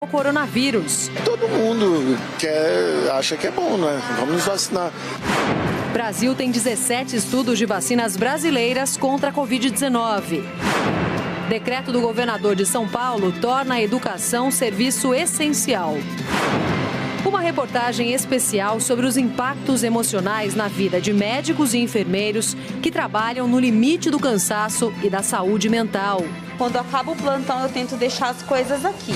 o coronavírus. Todo mundo acha que é bom, né? Vamos nos vacinar. O Brasil tem 17 estudos de vacinas brasileiras contra a Covid-19. Decreto do governador de São Paulo torna a educação serviço essencial. Uma reportagem especial sobre os impactos emocionais na vida de médicos e enfermeiros que trabalham no limite do cansaço e da saúde mental. Quando acaba o plantão, eu tento deixar as coisas aqui.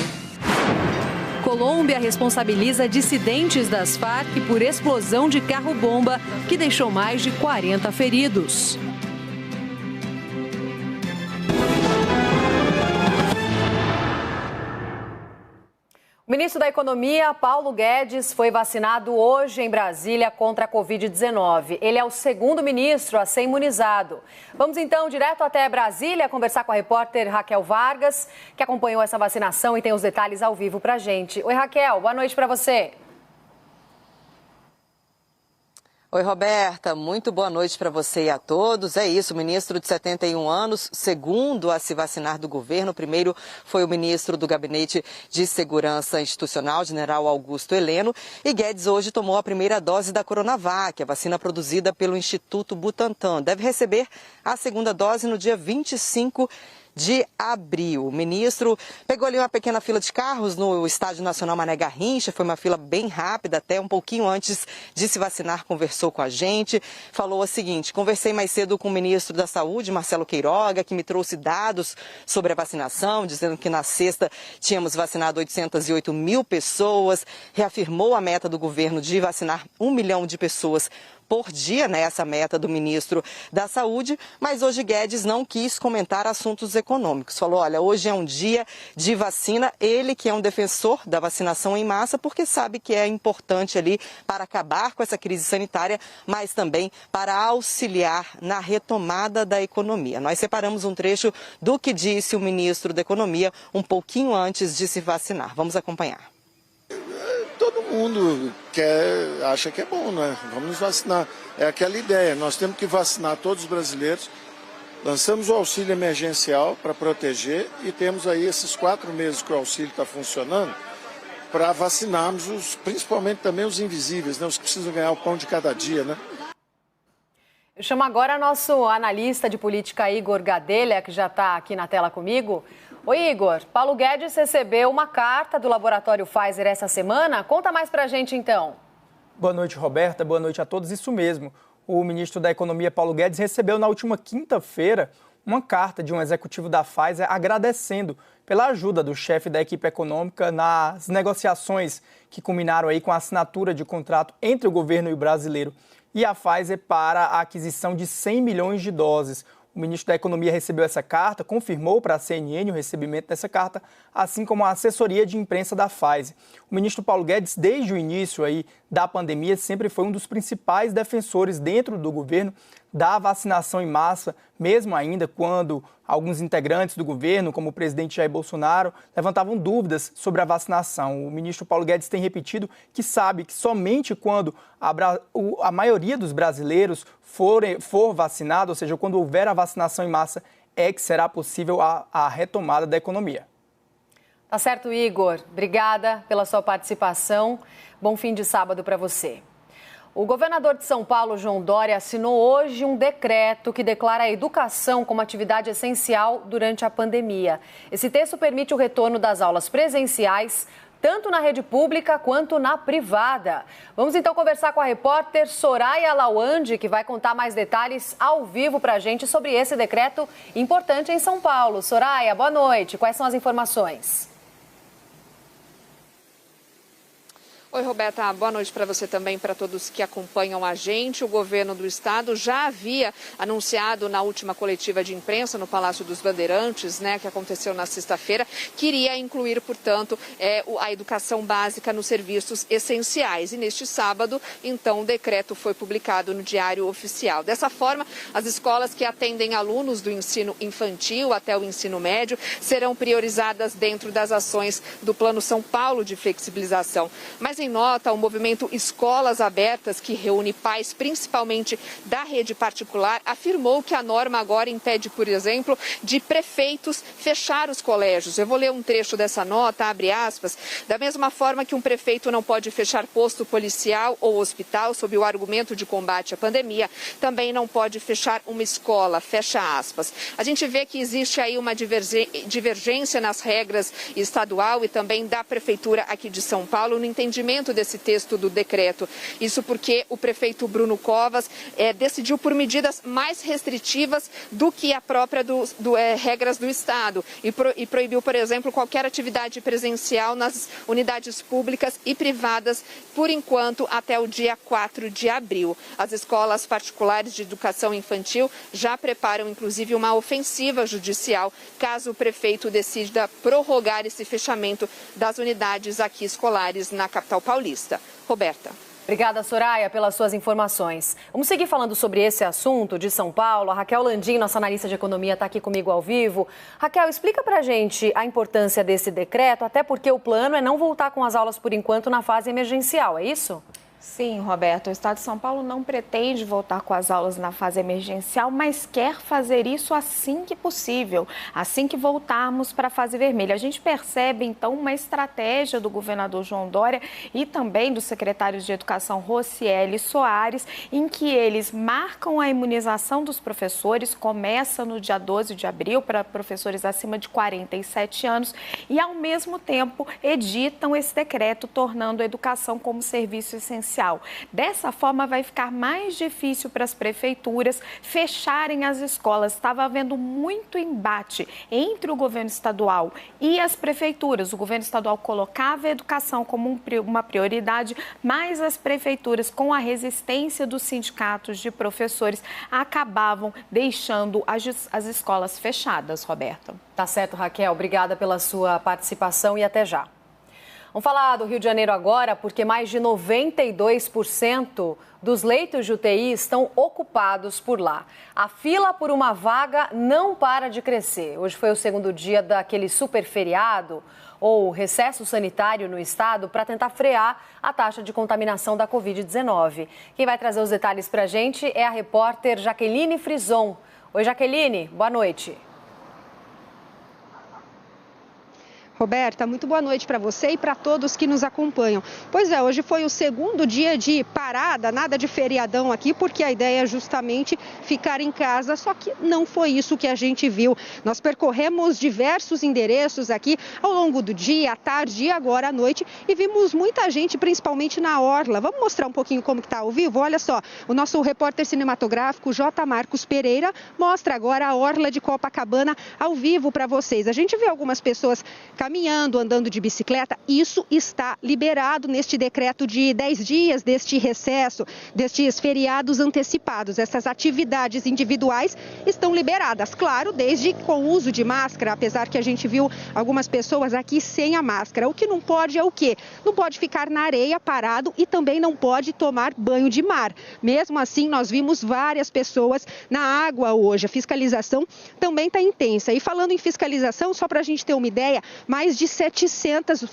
Colômbia responsabiliza dissidentes das Farc por explosão de carro-bomba que deixou mais de 40 feridos. O ministro da Economia, Paulo Guedes, foi vacinado hoje em Brasília contra a Covid-19. Ele é o segundo ministro a ser imunizado. Vamos então direto até Brasília conversar com a repórter Raquel Vargas, que acompanhou essa vacinação e tem os detalhes ao vivo pra gente. Oi, Raquel, boa noite para você. Oi, Roberta, muito boa noite para você e a todos. É isso, o ministro de 71 anos, segundo a se vacinar do governo. O primeiro foi o ministro do Gabinete de Segurança Institucional, general Augusto Heleno. E Guedes hoje tomou a primeira dose da Coronavac, a vacina produzida pelo Instituto Butantan. Deve receber a segunda dose no dia 25 de abril. O ministro pegou ali uma pequena fila de carros no Estádio Nacional Mané Garrincha, foi uma fila bem rápida, até um pouquinho antes de se vacinar, conversou com a gente, falou o seguinte: conversei mais cedo com o ministro da Saúde, Marcelo Queiroga, que me trouxe dados sobre a vacinação, dizendo que na sexta tínhamos vacinado 808 mil pessoas, reafirmou a meta do governo de vacinar 1 milhão de pessoas por dia, né, essa meta do ministro da Saúde, mas hoje Guedes não quis comentar assuntos econômicos. Falou, olha, hoje é um dia de vacina, ele que é um defensor da vacinação em massa, porque sabe que é importante ali para acabar com essa crise sanitária, mas também para auxiliar na retomada da economia. Nós separamos um trecho do que disse o ministro da Economia um pouquinho antes de se vacinar. Vamos acompanhar. Todo mundo acha que é bom, né? Vamos nos vacinar. É aquela ideia, nós temos que vacinar todos os brasileiros. Lançamos o auxílio emergencial para proteger e temos aí esses 4 meses que o auxílio está funcionando para vacinarmos, principalmente também os invisíveis, né? Os que precisam ganhar o pão de cada dia, né? Eu chamo agora nosso analista de política, Igor Gadelha, que já está aqui na tela comigo. Oi, Igor. Paulo Guedes recebeu uma carta do laboratório Pfizer essa semana. Conta mais pra gente, então. Boa noite, Roberta. Boa noite a todos. Isso mesmo. O ministro da Economia, Paulo Guedes, recebeu na última quinta-feira uma carta de um executivo da Pfizer agradecendo pela ajuda do chefe da equipe econômica nas negociações que culminaram aí com a assinatura de contrato entre o governo e o brasileiro e a Pfizer para a aquisição de 100 milhões de doses. O ministro da Economia recebeu essa carta, confirmou para a CNN o recebimento dessa carta, assim como a assessoria de imprensa da Pfizer. O ministro Paulo Guedes, desde o início aí da pandemia, sempre foi um dos principais defensores dentro do governo da vacinação em massa, mesmo ainda quando alguns integrantes do governo, como o presidente Jair Bolsonaro, levantavam dúvidas sobre a vacinação. O ministro Paulo Guedes tem repetido que sabe que somente quando a maioria dos brasileiros for vacinado, ou seja, quando houver a vacinação em massa, é que será possível a retomada da economia. Tá certo, Igor. Obrigada pela sua participação. Bom fim de sábado para você. O governador de São Paulo, João Dória, assinou hoje um decreto que declara a educação como atividade essencial durante a pandemia. Esse texto permite o retorno das aulas presenciais, tanto na rede pública quanto na privada. Vamos então conversar com a repórter Soraya Lawande, que vai contar mais detalhes ao vivo para a gente sobre esse decreto importante em São Paulo. Soraya, boa noite. Quais são as informações? Oi, Roberta, boa noite para você também, para todos que acompanham a gente. O governo do estado já havia anunciado na última coletiva de imprensa no Palácio dos Bandeirantes, né, que aconteceu na sexta-feira, que iria incluir, portanto, a educação básica nos serviços essenciais. E neste sábado, então, o decreto foi publicado no Diário Oficial. Dessa forma, as escolas que atendem alunos do ensino infantil até o ensino médio serão priorizadas dentro das ações do Plano São Paulo de flexibilização. Mas em nota, o movimento Escolas Abertas, que reúne pais principalmente da rede particular, afirmou que a norma agora impede, por exemplo, de prefeitos fechar os colégios. Eu vou ler um trecho dessa nota, abre aspas, da mesma forma que um prefeito não pode fechar posto policial ou hospital sob o argumento de combate à pandemia, também não pode fechar uma escola, fecha aspas. A gente vê que existe aí uma divergência nas regras estadual e também da Prefeitura aqui de São Paulo no entendimento desse texto do decreto. Isso porque o prefeito Bruno Covas decidiu por medidas mais restritivas do que a própria regras do Estado e proibiu, por exemplo, qualquer atividade presencial nas unidades públicas e privadas, por enquanto, até o dia 4 de abril. As escolas particulares de educação infantil já preparam, inclusive, uma ofensiva judicial, caso o prefeito decida prorrogar esse fechamento das unidades aqui escolares na capital paulista. Roberta. Obrigada, Soraya, pelas suas informações. Vamos seguir falando sobre esse assunto de São Paulo. A Raquel Landim, nossa analista de economia, está aqui comigo ao vivo. Raquel, explica pra gente a importância desse decreto, até porque o plano é não voltar com as aulas por enquanto na fase emergencial, é isso? Sim, Roberto, o Estado de São Paulo não pretende voltar com as aulas na fase emergencial, mas quer fazer isso assim que possível, assim que voltarmos para a fase vermelha. A gente percebe, então, uma estratégia do governador João Dória e também do secretário de Educação, Rocieli Soares, em que eles marcam a imunização dos professores, começa no dia 12 de abril para professores acima de 47 anos e, ao mesmo tempo, editam esse decreto, tornando a educação como serviço essencial. Dessa forma, vai ficar mais difícil para as prefeituras fecharem as escolas. Estava havendo muito embate entre o governo estadual e as prefeituras. O governo estadual colocava a educação como uma prioridade, mas as prefeituras, com a resistência dos sindicatos de professores, acabavam deixando as escolas fechadas, Roberta. Tá certo, Raquel. Obrigada pela sua participação e até já. Vamos falar do Rio de Janeiro agora, porque mais de 92% dos leitos de UTI estão ocupados por lá. A fila por uma vaga não para de crescer. Hoje foi o segundo dia daquele super feriado ou recesso sanitário no estado para tentar frear a taxa de contaminação da Covid-19. Quem vai trazer os detalhes para a gente é a repórter Jaqueline Frison. Oi, Jaqueline, boa noite. Roberta, muito boa noite para você e para todos que nos acompanham. Pois é, hoje foi o segundo dia de parada, nada de feriadão aqui, porque a ideia é justamente ficar em casa, só que não foi isso que a gente viu. Nós percorremos diversos endereços aqui ao longo do dia, à tarde e agora à noite e vimos muita gente, principalmente na orla. Vamos mostrar um pouquinho como que está ao vivo? Olha só, o nosso repórter cinematográfico J. Marcos Pereira mostra agora a orla de Copacabana ao vivo para vocês. A gente vê algumas pessoas caminhando, andando de bicicleta, isso está liberado neste decreto de 10 dias deste recesso, destes feriados antecipados. Essas atividades individuais estão liberadas, claro, desde com uso de máscara, apesar que a gente viu algumas pessoas aqui sem a máscara. O que não pode é o quê? Não pode ficar na areia parado e também não pode tomar banho de mar. Mesmo assim, nós vimos várias pessoas na água hoje. A fiscalização também está intensa. E falando em fiscalização, só para a gente ter uma ideia, mais de 700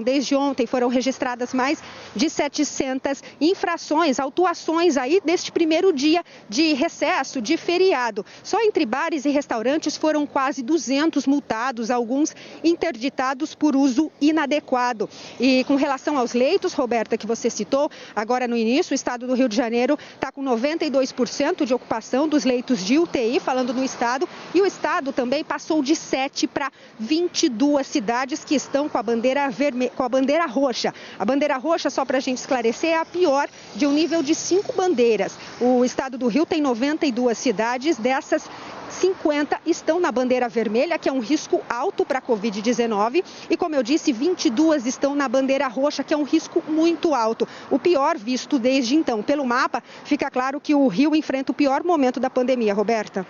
desde ontem, foram registradas mais de 700 infrações, autuações aí neste primeiro dia de recesso, de feriado. Só entre bares e restaurantes foram quase 200 multados, alguns interditados por uso inadequado. E com relação aos leitos, Roberta, que você citou, agora no início, o estado do Rio de Janeiro está com 92% de ocupação dos leitos de UTI, falando no estado, e o estado também passou de 7 para 22 cidades que estão com a bandeira roxa. A bandeira roxa, só para a gente esclarecer, é a pior de um nível de 5 bandeiras. O estado do Rio tem 92 cidades, dessas 50 estão na bandeira vermelha, que é um risco alto para a Covid-19, e como eu disse, 22 estão na bandeira roxa, que é um risco muito alto, o pior visto desde então. Pelo mapa, fica claro que o Rio enfrenta o pior momento da pandemia, Roberta.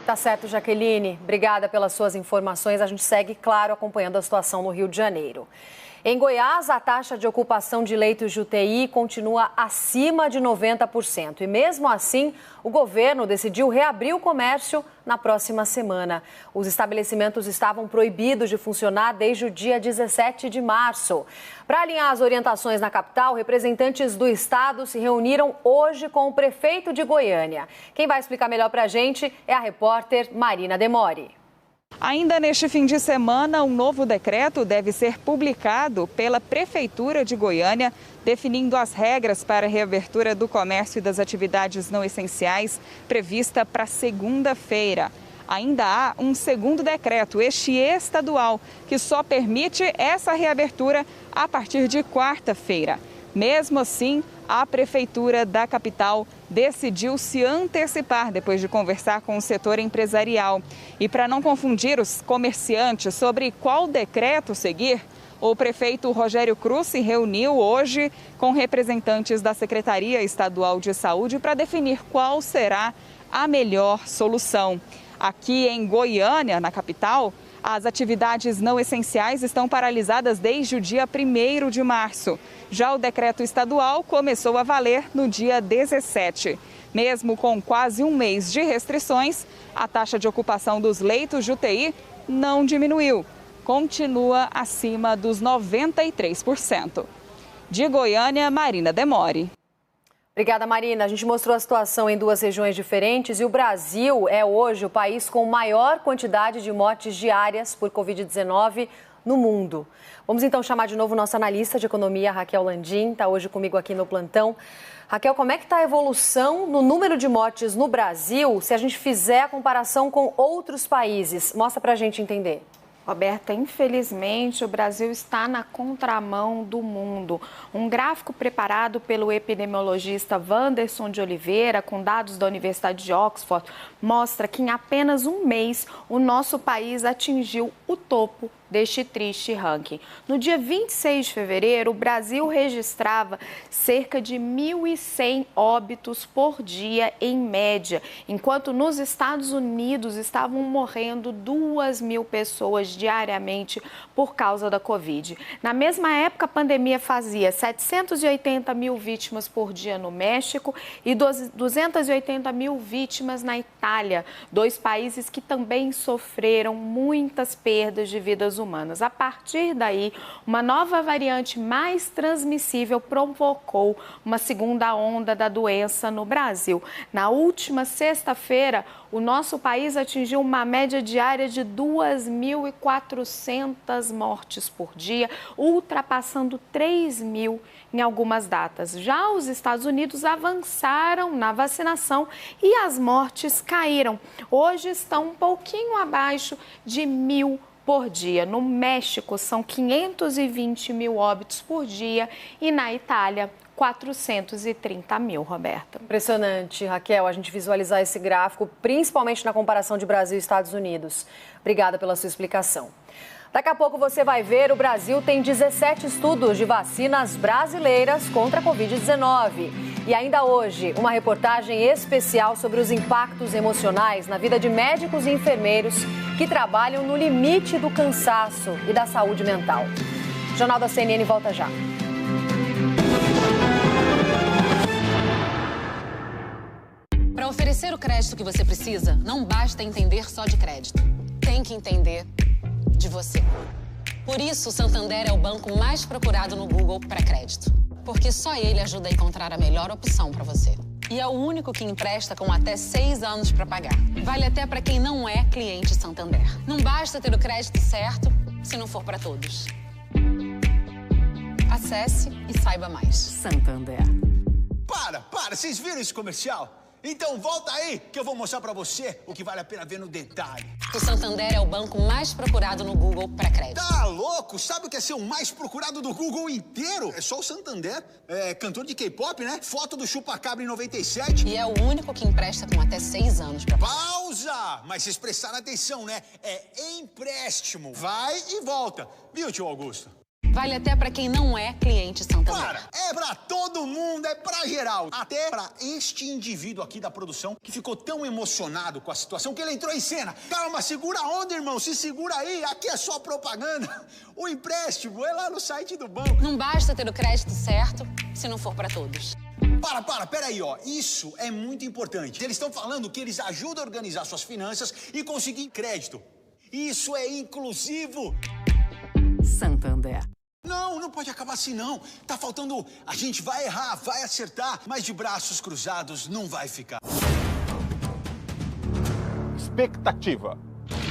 Tá certo, Jaqueline. Obrigada pelas suas informações. A gente segue, claro, acompanhando a situação no Rio de Janeiro. Em Goiás, a taxa de ocupação de leitos de UTI continua acima de 90%. E mesmo assim, o governo decidiu reabrir o comércio na próxima semana. Os estabelecimentos estavam proibidos de funcionar desde o dia 17 de março. Para alinhar as orientações na capital, representantes do estado se reuniram hoje com o prefeito de Goiânia. Quem vai explicar melhor para a gente é a repórter Marina Demori. Ainda neste fim de semana, um novo decreto deve ser publicado pela Prefeitura de Goiânia, definindo as regras para a reabertura do comércio e das atividades não essenciais, prevista para segunda-feira. Ainda há um segundo decreto, este estadual, que só permite essa reabertura a partir de quarta-feira. Mesmo assim, a Prefeitura da capital decidiu se antecipar depois de conversar com o setor empresarial. E para não confundir os comerciantes sobre qual decreto seguir, o prefeito Rogério Cruz se reuniu hoje com representantes da Secretaria Estadual de Saúde para definir qual será a melhor solução. Aqui em Goiânia, na capital, as atividades não essenciais estão paralisadas desde o dia 1º de março. Já o decreto estadual começou a valer no dia 17. Mesmo com quase um mês de restrições, a taxa de ocupação dos leitos de UTI não diminuiu. Continua acima dos 93%. De Goiânia, Marina Demori. Obrigada, Marina. A gente mostrou a situação em duas regiões diferentes e o Brasil é hoje o país com maior quantidade de mortes diárias por Covid-19 no mundo. Vamos então chamar de novo nossa analista de economia, Raquel Landim, está hoje comigo aqui no plantão. Raquel, como é que está a evolução no número de mortes no Brasil se a gente fizer a comparação com outros países? Mostra para a gente entender. Roberta, infelizmente, o Brasil está na contramão do mundo. Um gráfico preparado pelo epidemiologista Wanderson de Oliveira, com dados da Universidade de Oxford, mostra que em apenas um mês o nosso país atingiu o topo deste triste ranking. No dia 26 de fevereiro, o Brasil registrava cerca de 1.100 óbitos por dia em média, enquanto nos Estados Unidos estavam morrendo 2.000 pessoas diariamente por causa da Covid. Na mesma época, a pandemia fazia 780 mil vítimas por dia no México e 280 mil vítimas na Itália, dois países que também sofreram muitas perdas de vidas humanas. A partir daí, uma nova variante mais transmissível provocou uma segunda onda da doença no Brasil. Na última sexta-feira, o nosso país atingiu uma média diária de 2.400 mortes por dia, ultrapassando 3.000 em algumas datas. Já os Estados Unidos avançaram na vacinação e as mortes caíram. Hoje estão um pouquinho abaixo de 1.000 por dia. No México, são 520 mil óbitos por dia e na Itália, 430 mil, Roberta. Impressionante, Raquel, a gente visualizar esse gráfico, principalmente na comparação de Brasil e Estados Unidos. Obrigada pela sua explicação. Daqui a pouco você vai ver, o Brasil tem 17 estudos de vacinas brasileiras contra a Covid-19. E ainda hoje, uma reportagem especial sobre os impactos emocionais na vida de médicos e enfermeiros que trabalham no limite do cansaço e da saúde mental. O Jornal da CNN volta já. Para oferecer o crédito que você precisa, não basta entender só de crédito. Tem que entender de você. Por isso, o Santander é o banco mais procurado no Google para crédito. Porque só ele ajuda a encontrar a melhor opção para você. E é o único que empresta com até 6 anos para pagar. Vale até para quem não é cliente Santander. Não basta ter o crédito certo se não for para todos. Acesse e saiba mais. Santander. Para! Vocês viram esse comercial? Então volta aí que eu vou mostrar pra você o que vale a pena ver no detalhe. O Santander é o banco mais procurado no Google para crédito. Tá louco? Sabe o que é ser o mais procurado do Google inteiro? É só o Santander, cantor de K-pop, né? Foto do Chupacabra em 97. E é o único que empresta com até 6 anos pra pagar. Pausa! Mas vocês prestaram atenção, né? É empréstimo. Vai e volta. Viu, tio Augusto? Vale até para quem não é cliente Santander. Para! É pra todo mundo, é pra geral. Até pra este indivíduo aqui da produção que ficou tão emocionado com a situação que ele entrou em cena. Calma, segura a onda, irmão. Se segura aí, aqui é só propaganda. O empréstimo é lá no site do banco. Não basta ter o crédito certo se não for para todos. Peraí, ó. Isso é muito importante. Eles estão falando que eles ajudam a organizar suas finanças e conseguir crédito. Isso é inclusivo. Santander. Não pode acabar assim, não. Tá faltando... A gente vai errar, vai acertar, mas de braços cruzados não vai ficar. Expectativa.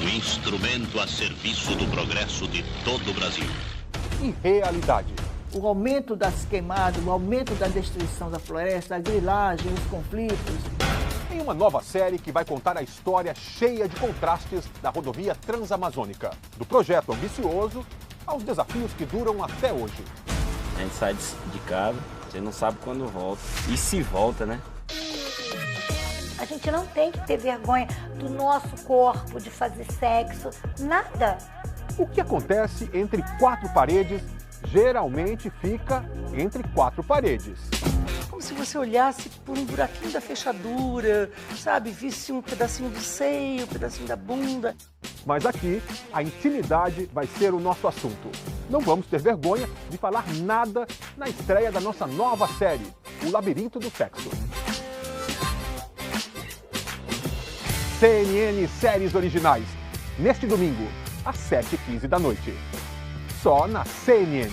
Um instrumento a serviço do progresso de todo o Brasil. E realidade. O aumento das queimadas, o aumento da destruição da floresta, a grilagem, os conflitos. Em uma nova série que vai contar a história cheia de contrastes da rodovia Transamazônica. Do projeto ambicioso aos desafios que duram até hoje. A gente sai de casa, você não sabe quando volta. E se volta, né? A gente não tem que ter vergonha do nosso corpo, de fazer sexo, nada. O que acontece entre quatro paredes geralmente fica entre quatro paredes. Como se você olhasse por um buraquinho da fechadura, sabe? Visse um pedacinho do seio, um pedacinho da bunda. Mas aqui, a intimidade vai ser o nosso assunto. Não vamos ter vergonha de falar nada na estreia da nossa nova série, O Labirinto do Sexo. CNN Séries Originais, neste domingo, às 7h15 da noite. Só na CNN.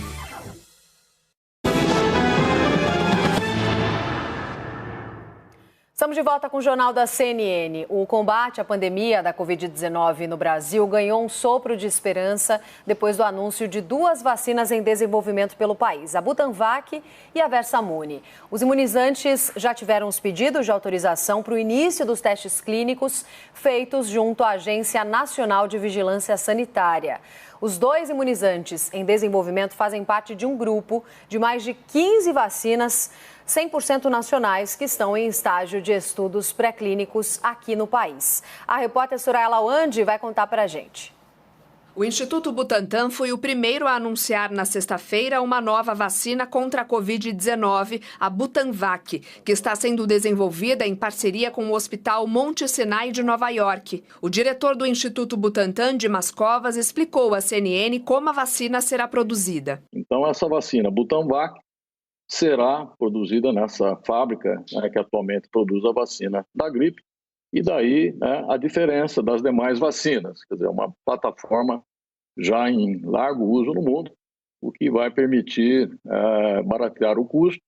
Estamos de volta com o Jornal da CNN. O combate à pandemia da Covid-19 no Brasil ganhou um sopro de esperança depois do anúncio de 2 vacinas em desenvolvimento pelo país, a Butanvac e a Versamune. Os imunizantes já tiveram os pedidos de autorização para o início dos testes clínicos feitos junto à Agência Nacional de Vigilância Sanitária. Os 2 imunizantes em desenvolvimento fazem parte de um grupo de mais de 15 vacinas 100% nacionais que estão em estágio de estudos pré-clínicos aqui no país. A repórter Soraya Lawande vai contar para a gente. O Instituto Butantan foi o primeiro a anunciar na sexta-feira uma nova vacina contra a Covid-19, a Butanvac, que está sendo desenvolvida em parceria com o Hospital Monte Sinai de Nova York. O diretor do Instituto Butantan, Dimas Covas, explicou à CNN como a vacina será produzida. Então, essa vacina Butanvac será produzida nessa fábrica, né, que atualmente produz a vacina da gripe, e daí, né, a diferença das demais vacinas, quer dizer, uma plataforma já em largo uso no mundo, o que vai permitir baratear o custo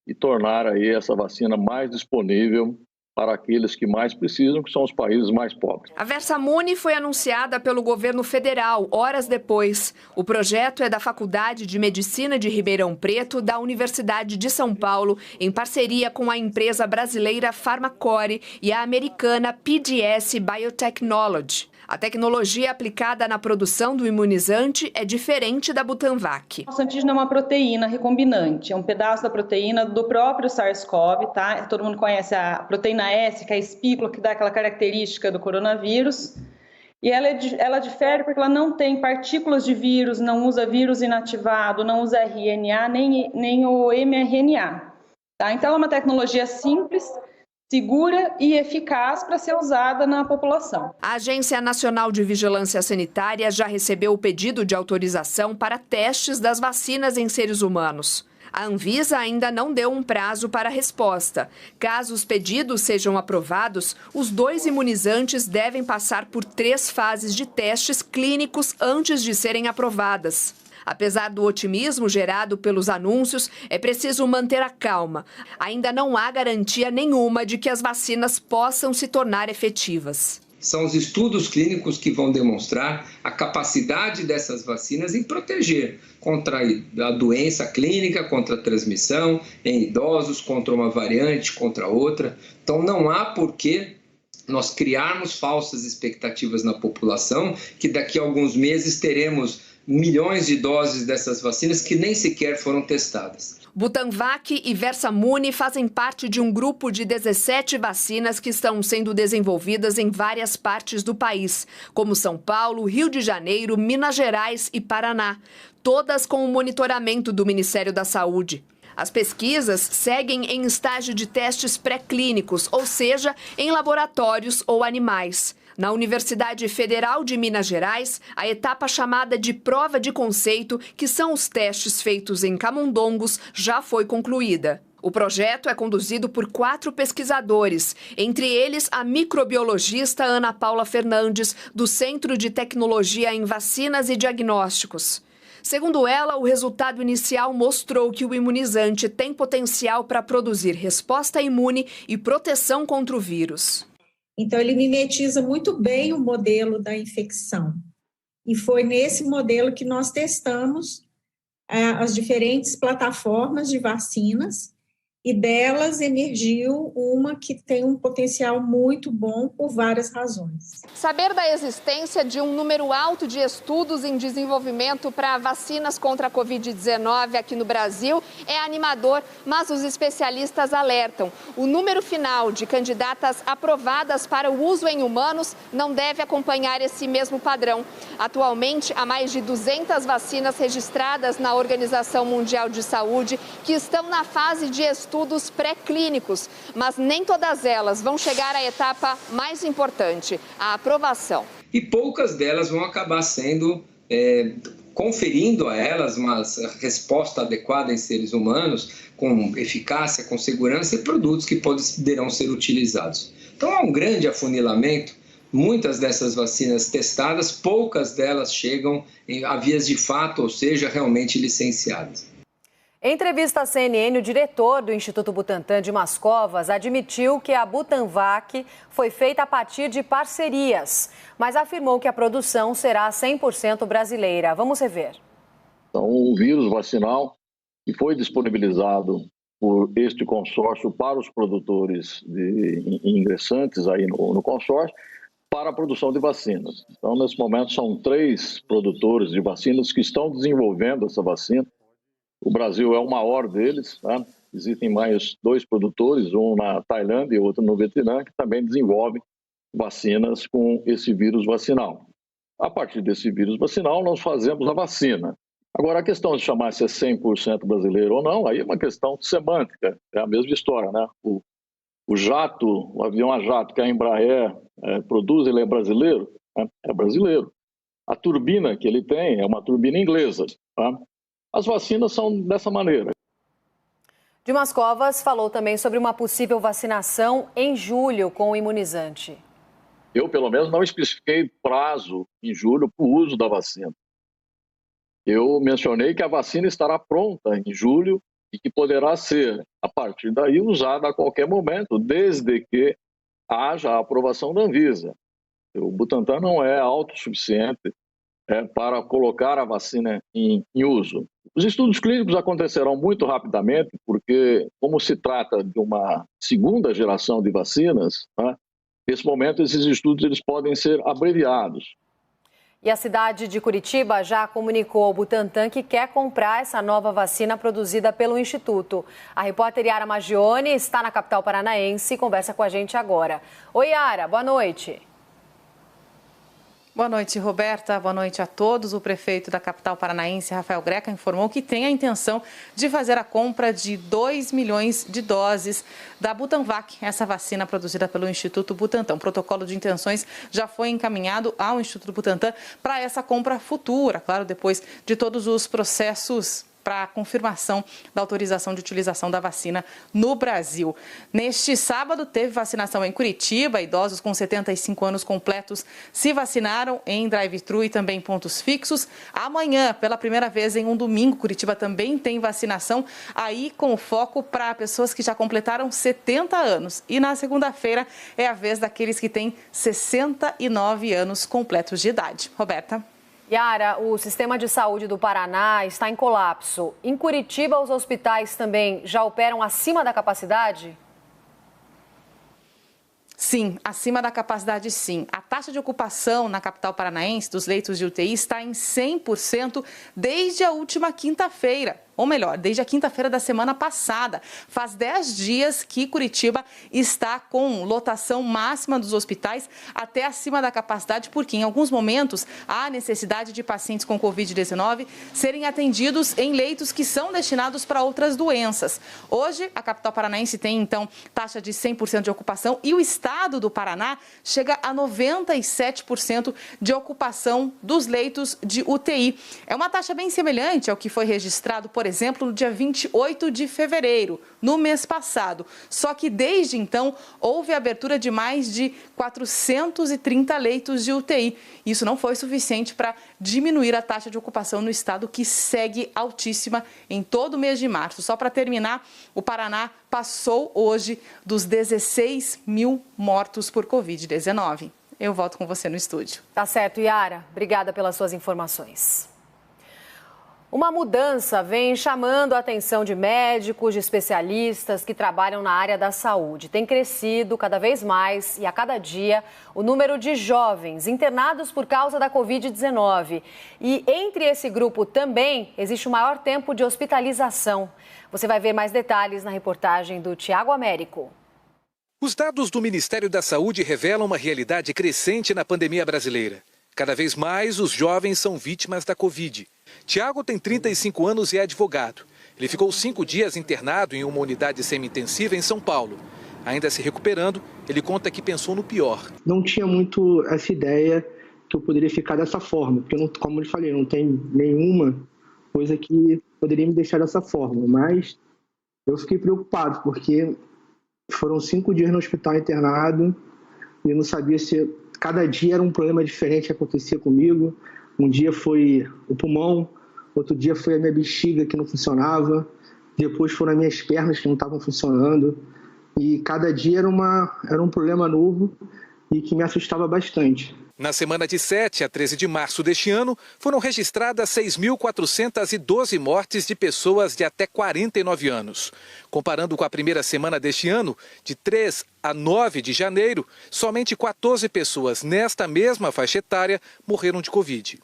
e tornar aí essa vacina mais disponível para aqueles que mais precisam, que são os países mais pobres. A Versamune foi anunciada pelo governo federal horas depois. O projeto é da Faculdade de Medicina de Ribeirão Preto, da Universidade de São Paulo, em parceria com a empresa brasileira Pharmacore e a americana PDS Biotechnology. A tecnologia aplicada na produção do imunizante é diferente da Butanvac. O antígeno é uma proteína recombinante, é um pedaço da proteína do próprio SARS-CoV, tá? Todo mundo conhece a proteína S, que é a espícula que dá aquela característica do coronavírus. E ela difere porque ela não tem partículas de vírus, não usa vírus inativado, não usa RNA, nem o mRNA. Tá? Então, ela é uma tecnologia simples, segura e eficaz para ser usada na população. A Agência Nacional de Vigilância Sanitária já recebeu o pedido de autorização para testes das vacinas em seres humanos. A Anvisa ainda não deu um prazo para a resposta. Caso os pedidos sejam aprovados, os 2 imunizantes devem passar por 3 fases de testes clínicos antes de serem aprovadas. Apesar do otimismo gerado pelos anúncios, é preciso manter a calma. Ainda não há garantia nenhuma de que as vacinas possam se tornar efetivas. São os estudos clínicos que vão demonstrar a capacidade dessas vacinas em proteger contra a doença clínica, contra a transmissão, em idosos, contra uma variante, contra outra. Então não há porquê nós criarmos falsas expectativas na população que daqui a alguns meses teremos milhões de doses dessas vacinas que nem sequer foram testadas. Butanvac e Versamune fazem parte de um grupo de 17 vacinas que estão sendo desenvolvidas em várias partes do país, como São Paulo, Rio de Janeiro, Minas Gerais e Paraná, todas com o monitoramento do Ministério da Saúde. As pesquisas seguem em estágio de testes pré-clínicos, ou seja, em laboratórios ou animais. Na Universidade Federal de Minas Gerais, a etapa chamada de prova de conceito, que são os testes feitos em camundongos, já foi concluída. O projeto é conduzido por 4 pesquisadores, entre eles a microbiologista Ana Paula Fernandes, do Centro de Tecnologia em Vacinas e Diagnósticos. Segundo ela, o resultado inicial mostrou que o imunizante tem potencial para produzir resposta imune e proteção contra o vírus. Então, ele mimetiza muito bem o modelo da infecção. E foi nesse modelo que nós testamos as diferentes plataformas de vacinas, e delas emergiu uma que tem um potencial muito bom por várias razões. Saber da existência de um número alto de estudos em desenvolvimento para vacinas contra a Covid-19 aqui no Brasil é animador, mas os especialistas alertam. O número final de candidatas aprovadas para o uso em humanos não deve acompanhar esse mesmo padrão. Atualmente, há mais de 200 vacinas registradas na Organização Mundial de Saúde que estão na fase de estudos pré-clínicos, mas nem todas elas vão chegar à etapa mais importante, a aprovação. E poucas delas vão acabar sendo, conferindo a elas uma resposta adequada em seres humanos, com eficácia, com segurança e produtos que poderão ser utilizados. Então há um grande afunilamento. Muitas dessas vacinas testadas, poucas delas chegam a vias de fato, ou seja, realmente licenciadas. Em entrevista à CNN, o diretor do Instituto Butantan, Dimas Covas, admitiu que a Butanvac foi feita a partir de parcerias, mas afirmou que a produção será 100% brasileira. Vamos rever. Então, o vírus vacinal que foi disponibilizado por este consórcio para os produtores ingressantes aí no consórcio para a produção de vacinas. Então, nesse momento, são 3 produtores de vacinas que estão desenvolvendo essa vacina. O Brasil é o maior deles, tá? Existem mais 2 produtores, um na Tailândia e outro no Vietnã, que também desenvolvem vacinas com esse vírus vacinal. A partir desse vírus vacinal, nós fazemos a vacina. Agora, a questão de chamar se é 100% brasileiro ou não, aí é uma questão semântica, é a mesma história, né? O jato, o avião a jato que a Embraer produz, ele é brasileiro? É brasileiro. A turbina que ele tem é uma turbina inglesa, tá? As vacinas são dessa maneira. Dimas Covas falou também sobre uma possível vacinação em julho com o imunizante. Eu, pelo menos, não especifiquei prazo em julho para o uso da vacina. Eu mencionei que a vacina estará pronta em julho e que poderá ser, a partir daí, usada a qualquer momento, desde que haja a aprovação da Anvisa. O Butantan não é autossuficiente para colocar a vacina em uso. Os estudos clínicos acontecerão muito rapidamente, porque, como se trata de uma segunda geração de vacinas, né, nesse momento esses estudos eles podem ser abreviados. E a cidade de Curitiba já comunicou ao Butantan que quer comprar essa nova vacina produzida pelo Instituto. A repórter Yara Magione está na capital paranaense e conversa com a gente agora. Oi, Yara, boa noite. Boa noite, Roberta. Boa noite a todos. O prefeito da capital paranaense, Rafael Greca, informou que tem a intenção de fazer a compra de 2 milhões de doses da Butanvac, essa vacina produzida pelo Instituto Butantan. O protocolo de intenções já foi encaminhado ao Instituto Butantan para essa compra futura, claro, depois de todos os processos para a confirmação da autorização de utilização da vacina no Brasil. Neste sábado, teve vacinação em Curitiba. Idosos com 75 anos completos se vacinaram em drive-thru e também pontos fixos. Amanhã, pela primeira vez em um domingo, Curitiba também tem vacinação, aí com foco para pessoas que já completaram 70 anos. E na segunda-feira é a vez daqueles que têm 69 anos completos de idade. Roberta. Yara, o sistema de saúde do Paraná está em colapso. Em Curitiba, os hospitais também já operam acima da capacidade? Sim, acima da capacidade, sim. A taxa de ocupação na capital paranaense dos leitos de UTI está em 100% desde a última quinta-feira. Ou melhor, desde a quinta-feira da semana passada. Faz 10 dias que Curitiba está com lotação máxima dos hospitais até acima da capacidade, porque em alguns momentos há necessidade de pacientes com Covid-19 serem atendidos em leitos que são destinados para outras doenças. Hoje, a capital paranaense tem, então, taxa de 100% de ocupação e o estado do Paraná chega a 97% de ocupação dos leitos de UTI. É uma taxa bem semelhante ao que foi registrado, por exemplo, no dia 28 de fevereiro, no mês passado. Só que desde então houve a abertura de mais de 430 leitos de UTI. Isso não foi suficiente para diminuir a taxa de ocupação no estado, que segue altíssima em todo o mês de março. Só para terminar, o Paraná passou hoje dos 16 mil mortos por Covid-19. Eu volto com você no estúdio. Tá certo, Yara. Obrigada pelas suas informações. Uma mudança vem chamando a atenção de médicos, de especialistas que trabalham na área da saúde. Tem crescido cada vez mais e a cada dia o número de jovens internados por causa da Covid-19. E entre esse grupo também existe o maior tempo de hospitalização. Você vai ver mais detalhes na reportagem do Tiago Américo. Os dados do Ministério da Saúde revelam uma realidade crescente na pandemia brasileira. Cada vez mais os jovens são vítimas da Covid. Tiago tem 35 anos e é advogado. Ele ficou 5 dias internado em uma unidade semi-intensiva em São Paulo. Ainda se recuperando, ele conta que pensou no pior. Não tinha muito essa ideia que eu poderia ficar dessa forma, porque, não, como eu falei, não tem nenhuma coisa que poderia me deixar dessa forma. Mas eu fiquei preocupado, porque foram 5 dias no hospital internado e eu não sabia se... Cada dia era um problema diferente que acontecia comigo. Um dia foi o pulmão, outro dia foi a minha bexiga que não funcionava, depois foram as minhas pernas que não estavam funcionando. E cada dia era um problema novo e que me assustava bastante. Na semana de 7 a 13 de março deste ano, foram registradas 6.412 mortes de pessoas de até 49 anos. Comparando com a primeira semana deste ano, de 3 a 9 de janeiro, somente 14 pessoas nesta mesma faixa etária morreram de Covid.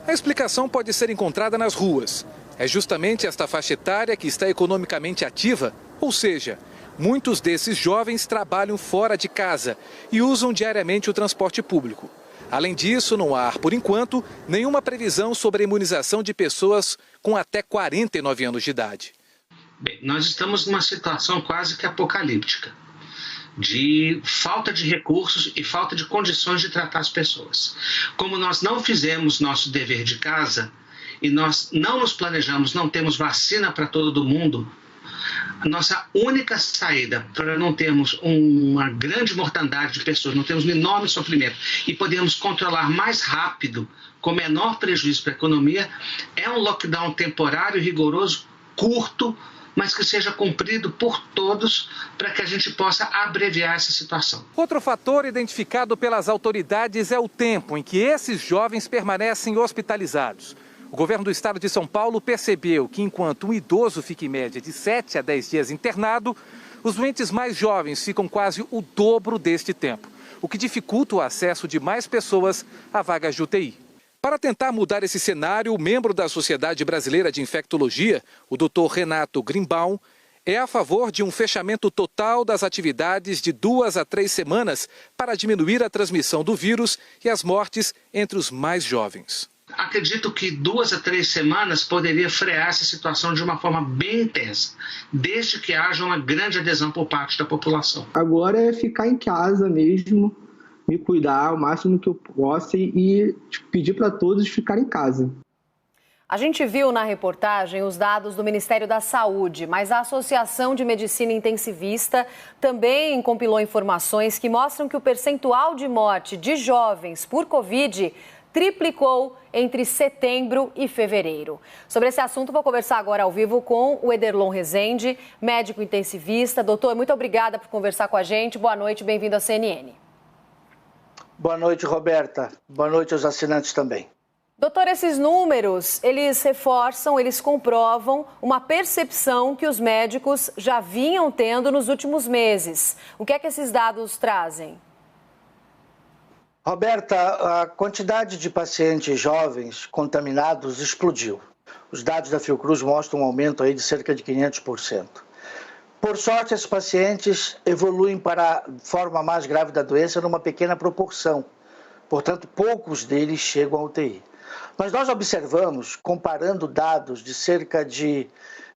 A explicação pode ser encontrada nas ruas. É justamente esta faixa etária que está economicamente ativa, ou seja, muitos desses jovens trabalham fora de casa e usam diariamente o transporte público. Além disso, não há, por enquanto, nenhuma previsão sobre a imunização de pessoas com até 49 anos de idade. Bem, nós estamos numa situação quase que apocalíptica, de falta de recursos e falta de condições de tratar as pessoas. Como nós não fizemos nosso dever de casa e nós não nos planejamos, não temos vacina para todo mundo, a nossa única saída para não termos uma grande mortandade de pessoas, não termos um enorme sofrimento e podemos controlar mais rápido, com menor prejuízo para a economia, é um lockdown temporário, rigoroso, curto, mas que seja cumprido por todos para que a gente possa abreviar essa situação. Outro fator identificado pelas autoridades é o tempo em que esses jovens permanecem hospitalizados. O governo do estado de São Paulo percebeu que enquanto um idoso fica em média de 7 a 10 dias internado, os doentes mais jovens ficam quase o dobro deste tempo, o que dificulta o acesso de mais pessoas a vagas de UTI. Para tentar mudar esse cenário, o membro da Sociedade Brasileira de Infectologia, o Dr. Renato Grimbaum, é a favor de um fechamento total das atividades de 2 a 3 semanas para diminuir a transmissão do vírus e as mortes entre os mais jovens. Acredito que 2 a 3 semanas poderia frear essa situação de uma forma bem intensa, desde que haja uma grande adesão por parte da população. Agora é ficar em casa mesmo, me cuidar o máximo que eu possa e pedir para todos ficarem em casa. A gente viu na reportagem os dados do Ministério da Saúde, mas a Associação de Medicina Intensivista também compilou informações que mostram que o percentual de morte de jovens por Covid triplicou entre setembro e fevereiro. Sobre esse assunto, vou conversar agora ao vivo com o Ederlon Rezende, médico intensivista. Doutor, muito obrigada por conversar com a gente. Boa noite, bem-vindo à CNN. Boa noite, Roberta. Boa noite aos assinantes também. Doutor, esses números, eles reforçam, eles comprovam uma percepção que os médicos já vinham tendo nos últimos meses. O que é que esses dados trazem? Roberta, a quantidade de pacientes jovens contaminados explodiu. Os dados da Fiocruz mostram um aumento aí de cerca de 500%. Por sorte, esses pacientes evoluem para a forma mais grave da doença numa pequena proporção. Portanto, poucos deles chegam à UTI. Mas nós observamos, comparando dados de cerca de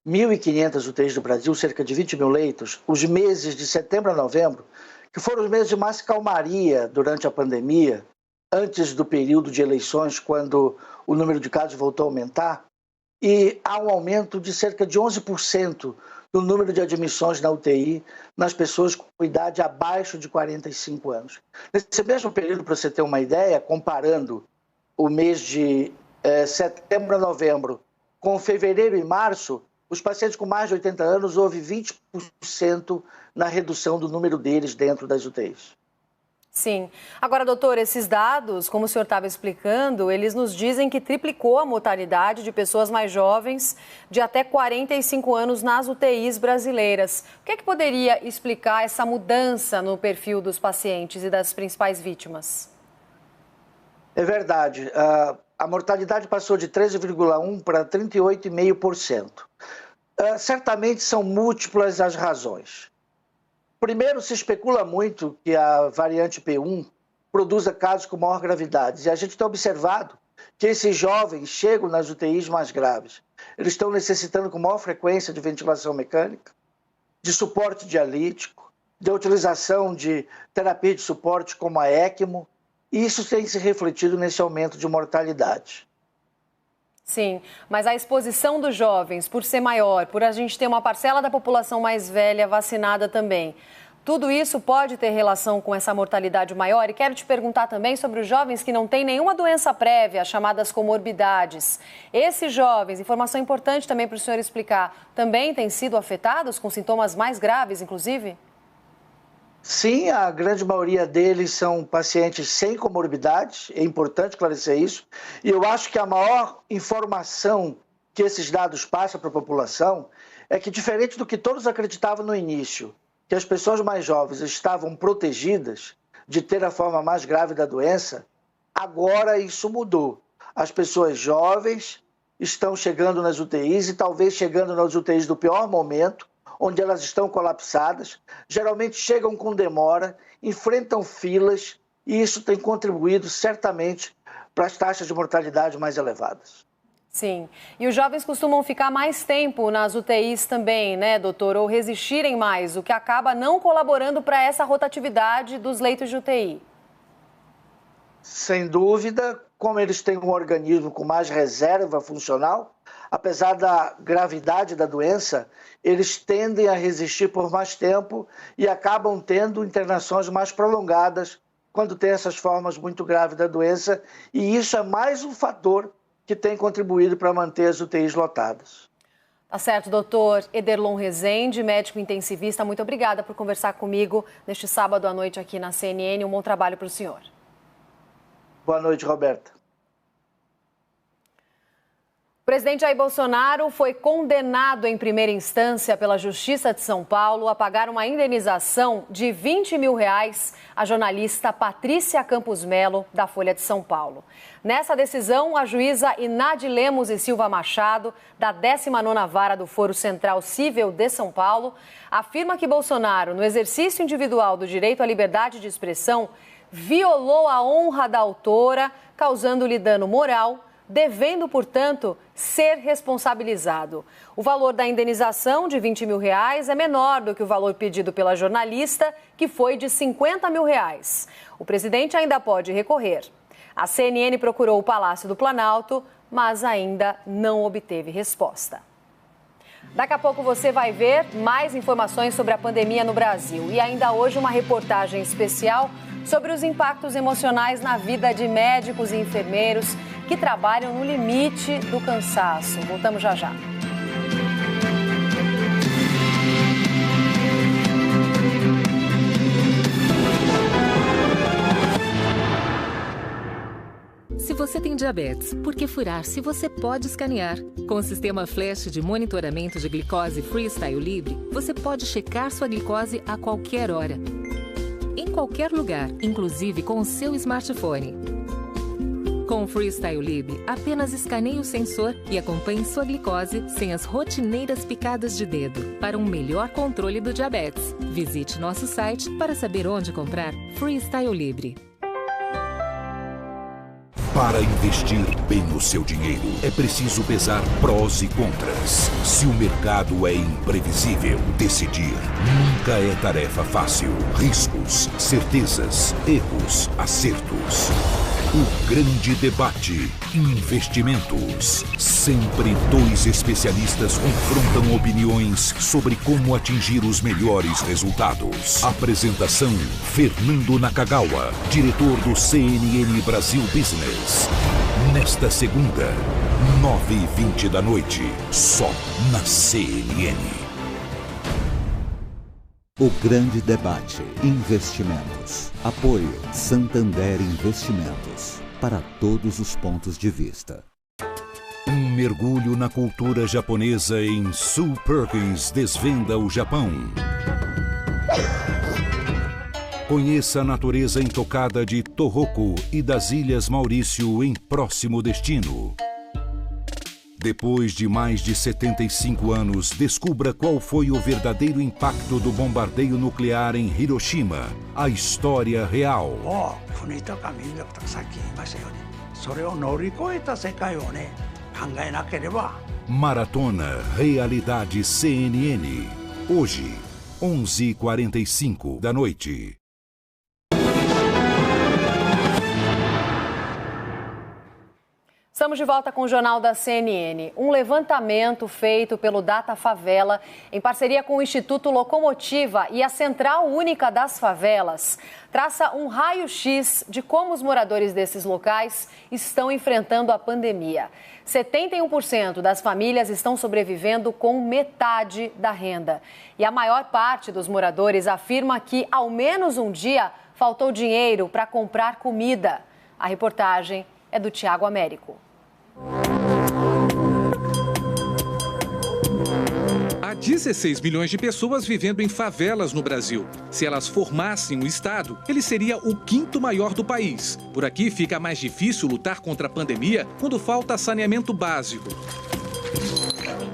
1.500 UTIs do Brasil, cerca de 20 mil leitos, os meses de setembro a novembro, que foram os meses de mais calmaria durante a pandemia, antes do período de eleições, quando o número de casos voltou a aumentar, e há um aumento de cerca de 11% no número de admissões na UTI nas pessoas com idade abaixo de 45 anos. Nesse mesmo período, para você ter uma ideia, comparando o mês de setembro a novembro com fevereiro e março, os pacientes com mais de 80 anos, houve 20% na redução do número deles dentro das UTIs. Sim. Agora, doutor, esses dados, como o senhor estava explicando, eles nos dizem que triplicou a mortalidade de pessoas mais jovens de até 45 anos nas UTIs brasileiras. O que é que poderia explicar essa mudança no perfil dos pacientes e das principais vítimas? É verdade. A mortalidade passou de 13,1% para 38,5%. Certamente são múltiplas as razões. Primeiro, se especula muito que a variante P1 produza casos com maior gravidade. E a gente tem observado que esses jovens chegam nas UTIs mais graves. Eles estão necessitando com maior frequência de ventilação mecânica, de suporte dialítico, de utilização de terapia de suporte como a ECMO. E isso tem se refletido nesse aumento de mortalidade. Sim, mas a exposição dos jovens, por ser maior, por a gente ter uma parcela da população mais velha vacinada também, tudo isso pode ter relação com essa mortalidade maior? E quero te perguntar também sobre os jovens que não têm nenhuma doença prévia, chamadas comorbidades. Esses jovens, informação importante também para o senhor explicar, também têm sido afetados com sintomas mais graves, inclusive? Sim, a grande maioria deles são pacientes sem comorbidades, é importante esclarecer isso. E eu acho que a maior informação que esses dados passam para a população é que, diferente do que todos acreditavam no início, que as pessoas mais jovens estavam protegidas de ter a forma mais grave da doença, agora isso mudou. As pessoas jovens estão chegando nas UTIs e talvez chegando nas UTIs do pior momento, onde elas estão colapsadas, geralmente chegam com demora, enfrentam filas e isso tem contribuído certamente para as taxas de mortalidade mais elevadas. Sim, e os jovens costumam ficar mais tempo nas UTIs também, né, doutor, ou resistirem mais, o que acaba não colaborando para essa rotatividade dos leitos de UTI. Sem dúvida, como eles têm um organismo com mais reserva funcional, apesar da gravidade da doença, eles tendem a resistir por mais tempo e acabam tendo internações mais prolongadas quando tem essas formas muito graves da doença. E isso é mais um fator que tem contribuído para manter as UTIs lotadas. Tá certo, doutor Ederlon Rezende, médico intensivista. Muito obrigada por conversar comigo neste sábado à noite aqui na CNN. Um bom trabalho para o senhor. Boa noite, Roberta. O presidente Jair Bolsonaro foi condenado em primeira instância pela Justiça de São Paulo a pagar uma indenização de R$20 mil à jornalista Patrícia Campos Melo, da Folha de São Paulo. Nessa decisão, a juíza Inádia Lemos e Silva Machado, da 19ª Vara do Foro Central Cível de São Paulo, afirma que Bolsonaro, no exercício individual do direito à liberdade de expressão, violou a honra da autora, causando-lhe dano moral, devendo, portanto, ser responsabilizado. O valor da indenização de R$20 mil é menor do que o valor pedido pela jornalista, que foi de R$50 mil. O presidente ainda pode recorrer. A CNN procurou o Palácio do Planalto, mas ainda não obteve resposta. Daqui a pouco você vai ver mais informações sobre a pandemia no Brasil. E ainda hoje uma reportagem especial sobre os impactos emocionais na vida de médicos e enfermeiros que trabalham no limite do cansaço. Voltamos já já. Se você tem diabetes, porque furar-se você pode escanear. Com o sistema Flash de monitoramento de glicose Freestyle Libre, você pode checar sua glicose a qualquer hora, em qualquer lugar, inclusive com o seu smartphone. Com o Freestyle Libre, apenas escaneie o sensor e acompanhe sua glicose sem as rotineiras picadas de dedo, para um melhor controle do diabetes. Visite nosso site para saber onde comprar Freestyle Libre. Para investir bem o seu dinheiro, é preciso pesar prós e contras. Se o mercado é imprevisível, decidir nunca é tarefa fácil. Riscos, certezas, erros, acertos. O grande debate. Investimentos. Sempre dois especialistas confrontam opiniões sobre como atingir os melhores resultados. Apresentação: Fernando Nakagawa, diretor do CNN Brasil Business. Nesta segunda, 9h20 da noite, só na CNN. O grande debate. Investimentos. Apoio Santander Investimentos. Para todos os pontos de vista. Um mergulho na cultura japonesa em Sue Perkins Desvenda o Japão. Conheça a natureza intocada de Tohoku e das Ilhas Maurício em Próximo Destino. Depois de mais de 75 anos, descubra qual foi o verdadeiro impacto do bombardeio nuclear em Hiroshima. A história real. Maratona Realidade CNN. Hoje, 11h45 da noite. Estamos de volta com o Jornal da CNN. Um levantamento feito pelo Data Favela, em parceria com o Instituto Locomotiva e a Central Única das Favelas, traça um raio-x de como os moradores desses locais estão enfrentando a pandemia. 71% das famílias estão sobrevivendo com metade da renda. E a maior parte dos moradores afirma que, ao menos um dia, faltou dinheiro para comprar comida. A reportagem é do Tiago Américo. Há 16 milhões de pessoas vivendo em favelas no Brasil. Se elas formassem o estado, ele seria o 5º maior do país. Por aqui fica mais difícil lutar contra a pandemia quando falta saneamento básico,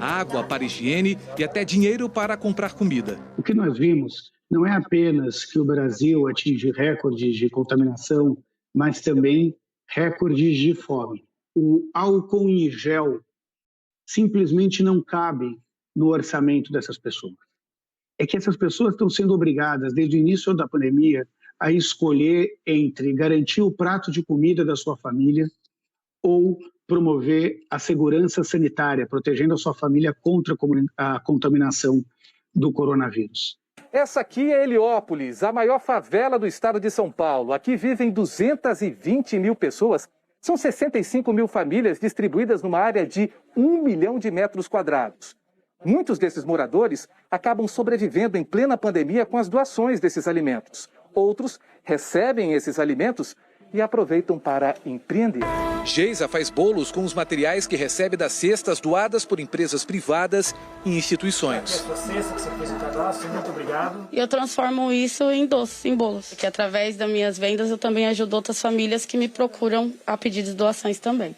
água para higiene e até dinheiro para comprar comida. O que nós vimos não é apenas que o Brasil atinge recordes de contaminação, mas também recordes de fome. O álcool em gel simplesmente não cabe no orçamento dessas pessoas. É que essas pessoas estão sendo obrigadas, desde o início da pandemia, a escolher entre garantir o prato de comida da sua família ou promover a segurança sanitária, protegendo a sua família contra a contaminação do coronavírus. Essa aqui é Heliópolis, a maior favela do estado de São Paulo. Aqui vivem 220 mil pessoas. São 65 mil famílias distribuídas numa área de 1 milhão de metros quadrados. Muitos desses moradores acabam sobrevivendo em plena pandemia com as doações desses alimentos. Outros recebem esses alimentos e aproveitam para empreender. Geisa faz bolos com os materiais que recebe das cestas doadas por empresas privadas e instituições. Aqui é a sua cesta que você fez o cadastro, muito obrigado. Eu transformo isso em doces, em bolos, que através das minhas vendas eu também ajudo outras famílias que me procuram a pedido de doações também.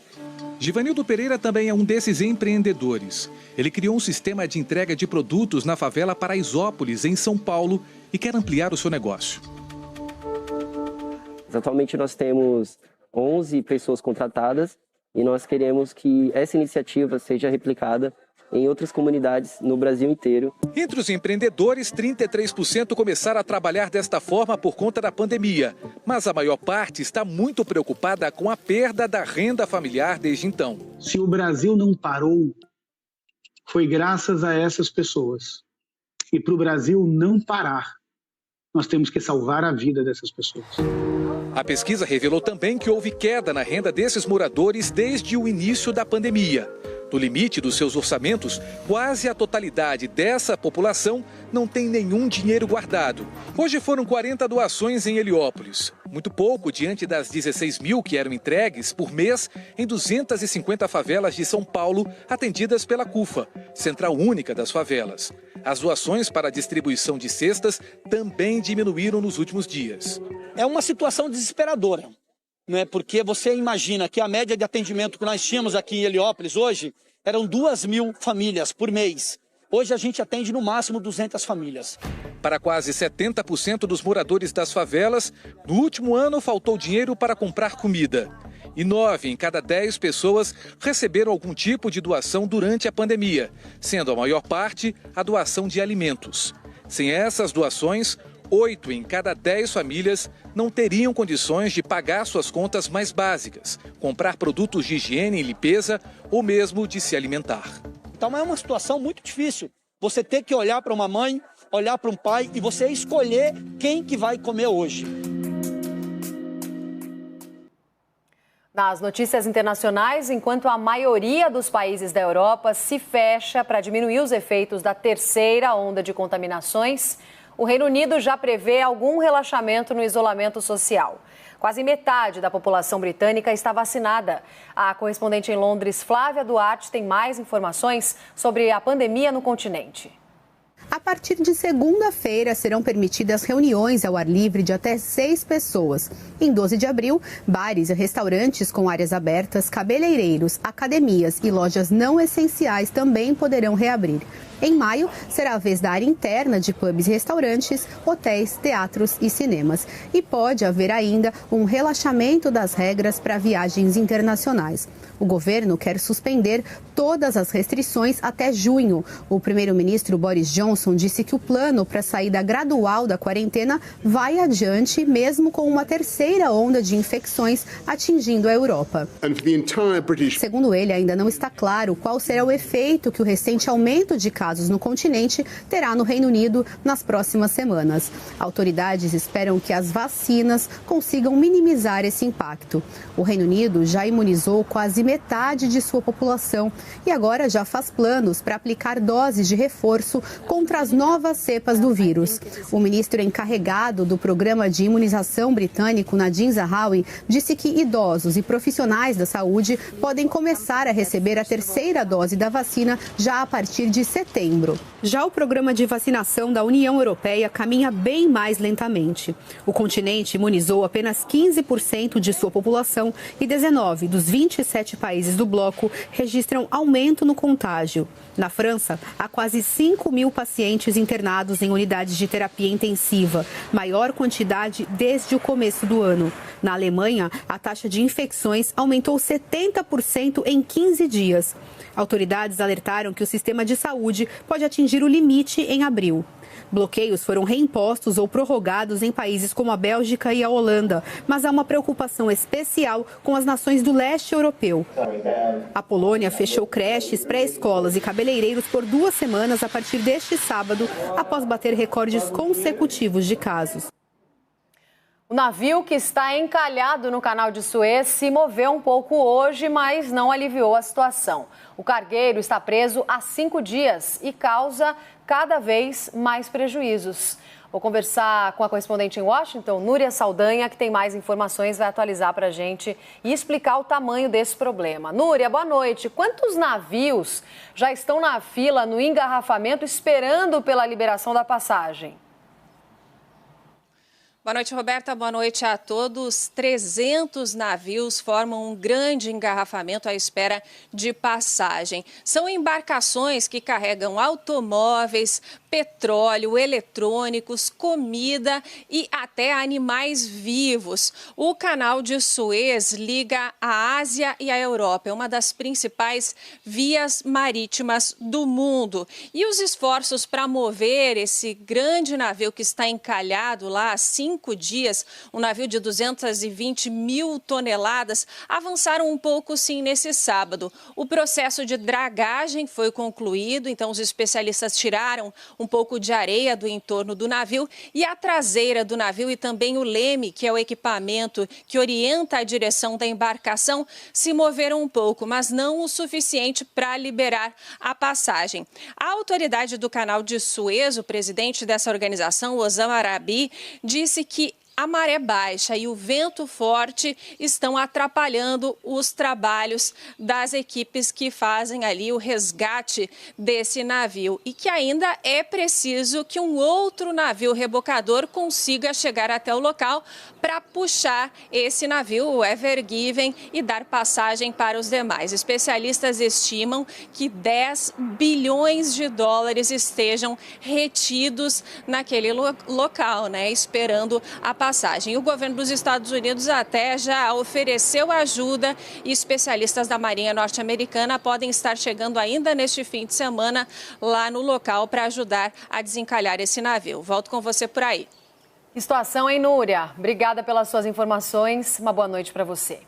Givanildo Pereira também é um desses empreendedores. Ele criou um sistema de entrega de produtos na favela Paraisópolis, em São Paulo, e quer ampliar o seu negócio. Atualmente nós temos 11 pessoas contratadas e nós queremos que essa iniciativa seja replicada em outras comunidades no Brasil inteiro. Entre os empreendedores, 33% começaram a trabalhar desta forma por conta da pandemia. Mas a maior parte está muito preocupada com a perda da renda familiar desde então. Se o Brasil não parou, foi graças a essas pessoas. E para o Brasil não parar, nós temos que salvar a vida dessas pessoas. A pesquisa revelou também que houve queda na renda desses moradores desde o início da pandemia. No limite dos seus orçamentos, quase a totalidade dessa população não tem nenhum dinheiro guardado. Hoje foram 40 doações em Heliópolis. Muito pouco diante das 16 mil que eram entregues por mês em 250 favelas de São Paulo, atendidas pela CUFA, Central Única das Favelas. As doações para a distribuição de cestas também diminuíram nos últimos dias. É uma situação desesperadora, né? Porque você imagina que a média de atendimento que nós tínhamos aqui em Heliópolis hoje eram 2.000 famílias por mês. Hoje a gente atende no máximo 200 famílias. Para quase 70% dos moradores das favelas, no último ano faltou dinheiro para comprar comida. E 9 em cada 10 pessoas receberam algum tipo de doação durante a pandemia, sendo a maior parte a doação de alimentos. Sem essas doações, 8 em cada 10 famílias não teriam condições de pagar suas contas mais básicas, comprar produtos de higiene e limpeza ou mesmo de se alimentar. Então é uma situação muito difícil. Você ter que olhar para uma mãe, olhar para um pai e você escolher quem que vai comer hoje. Nas notícias internacionais, enquanto a maioria dos países da Europa se fecha para diminuir os efeitos da terceira onda de contaminações, o Reino Unido já prevê algum relaxamento no isolamento social. Quase metade da população britânica está vacinada. A correspondente em Londres, Flávia Duarte, tem mais informações sobre a pandemia no continente. A partir de segunda-feira, serão permitidas reuniões ao ar livre de até 6 pessoas. Em 12 de abril, bares e restaurantes com áreas abertas, cabeleireiros, academias e lojas não essenciais também poderão reabrir. Em maio, será a vez da área interna de pubs e restaurantes, hotéis, teatros e cinemas. E pode haver ainda um relaxamento das regras para viagens internacionais. O governo quer suspender todas as restrições até junho. O primeiro-ministro Boris Johnson disse que o plano para a saída gradual da quarentena vai adiante, mesmo com uma terceira onda de infecções atingindo a Europa. Segundo ele, ainda não está claro qual será o efeito que o recente aumento de casos no continente terá no Reino Unido nas próximas semanas. Autoridades esperam que as vacinas consigam minimizar esse impacto. O Reino Unido já imunizou quase metade de sua população e agora já faz planos para aplicar doses de reforço contra as novas cepas do vírus. O ministro encarregado do programa de imunização britânico, Nadine Zahawi, disse que idosos e profissionais da saúde podem começar a receber a terceira dose da vacina já a partir de setembro. Já o programa de vacinação da União Europeia caminha bem mais lentamente. O continente imunizou apenas 15% de sua população e 19 dos 27 países do bloco registram aumento no contágio. Na França, há quase 5.000 pacientes internados em unidades de terapia intensiva, maior quantidade desde o começo do ano. Na Alemanha, a taxa de infecções aumentou 70% em 15 dias. Autoridades alertaram que o sistema de saúde pode atingir o limite em abril. Bloqueios foram reimpostos ou prorrogados em países como a Bélgica e a Holanda, mas há uma preocupação especial com as nações do leste europeu. A Polônia fechou creches, pré-escolas e cabeleireiros por 2 semanas a partir deste sábado, após bater recordes consecutivos de casos. O navio que está encalhado no canal de Suez se moveu um pouco hoje, mas não aliviou a situação. O cargueiro está preso há 5 dias e causa cada vez mais prejuízos. Vou conversar com a correspondente em Washington, Núria Saldanha, que tem mais informações, vai atualizar para a gente e explicar o tamanho desse problema. Núria, boa noite. Quantos navios já estão na fila no engarrafamento esperando pela liberação da passagem? Boa noite, Roberta. Boa noite a todos. 300 navios formam um grande engarrafamento à espera de passagem. São embarcações que carregam automóveis, petróleo, eletrônicos, comida e até animais vivos. O canal de Suez liga a Ásia e a Europa. É uma das principais vias marítimas do mundo. E os esforços para mover esse grande navio que está encalhado lá há 5 dias, um navio de 220 mil toneladas, avançaram um pouco sim nesse sábado. O processo de dragagem foi concluído, então os especialistas tiraram um um pouco de areia do entorno do navio e a traseira do navio e também o leme, que é o equipamento que orienta a direção da embarcação, se moveram um pouco, mas não o suficiente para liberar a passagem. A autoridade do Canal de Suez, o presidente dessa organização, Osama Arabi, disse que a maré baixa e o vento forte estão atrapalhando os trabalhos das equipes que fazem ali o resgate desse navio e que ainda é preciso que um outro navio rebocador consiga chegar até o local para puxar esse navio, o Ever Given, e dar passagem para os demais. Especialistas estimam que 10 bilhões de dólares estejam retidos naquele local, né, esperando a passagem. O governo dos Estados Unidos até já ofereceu ajuda e especialistas da Marinha norte-americana podem estar chegando ainda neste fim de semana lá no local para ajudar a desencalhar esse navio. Volto com você por aí. Que situação, hein, Núria? Obrigada pelas suas informações. Uma boa noite para você.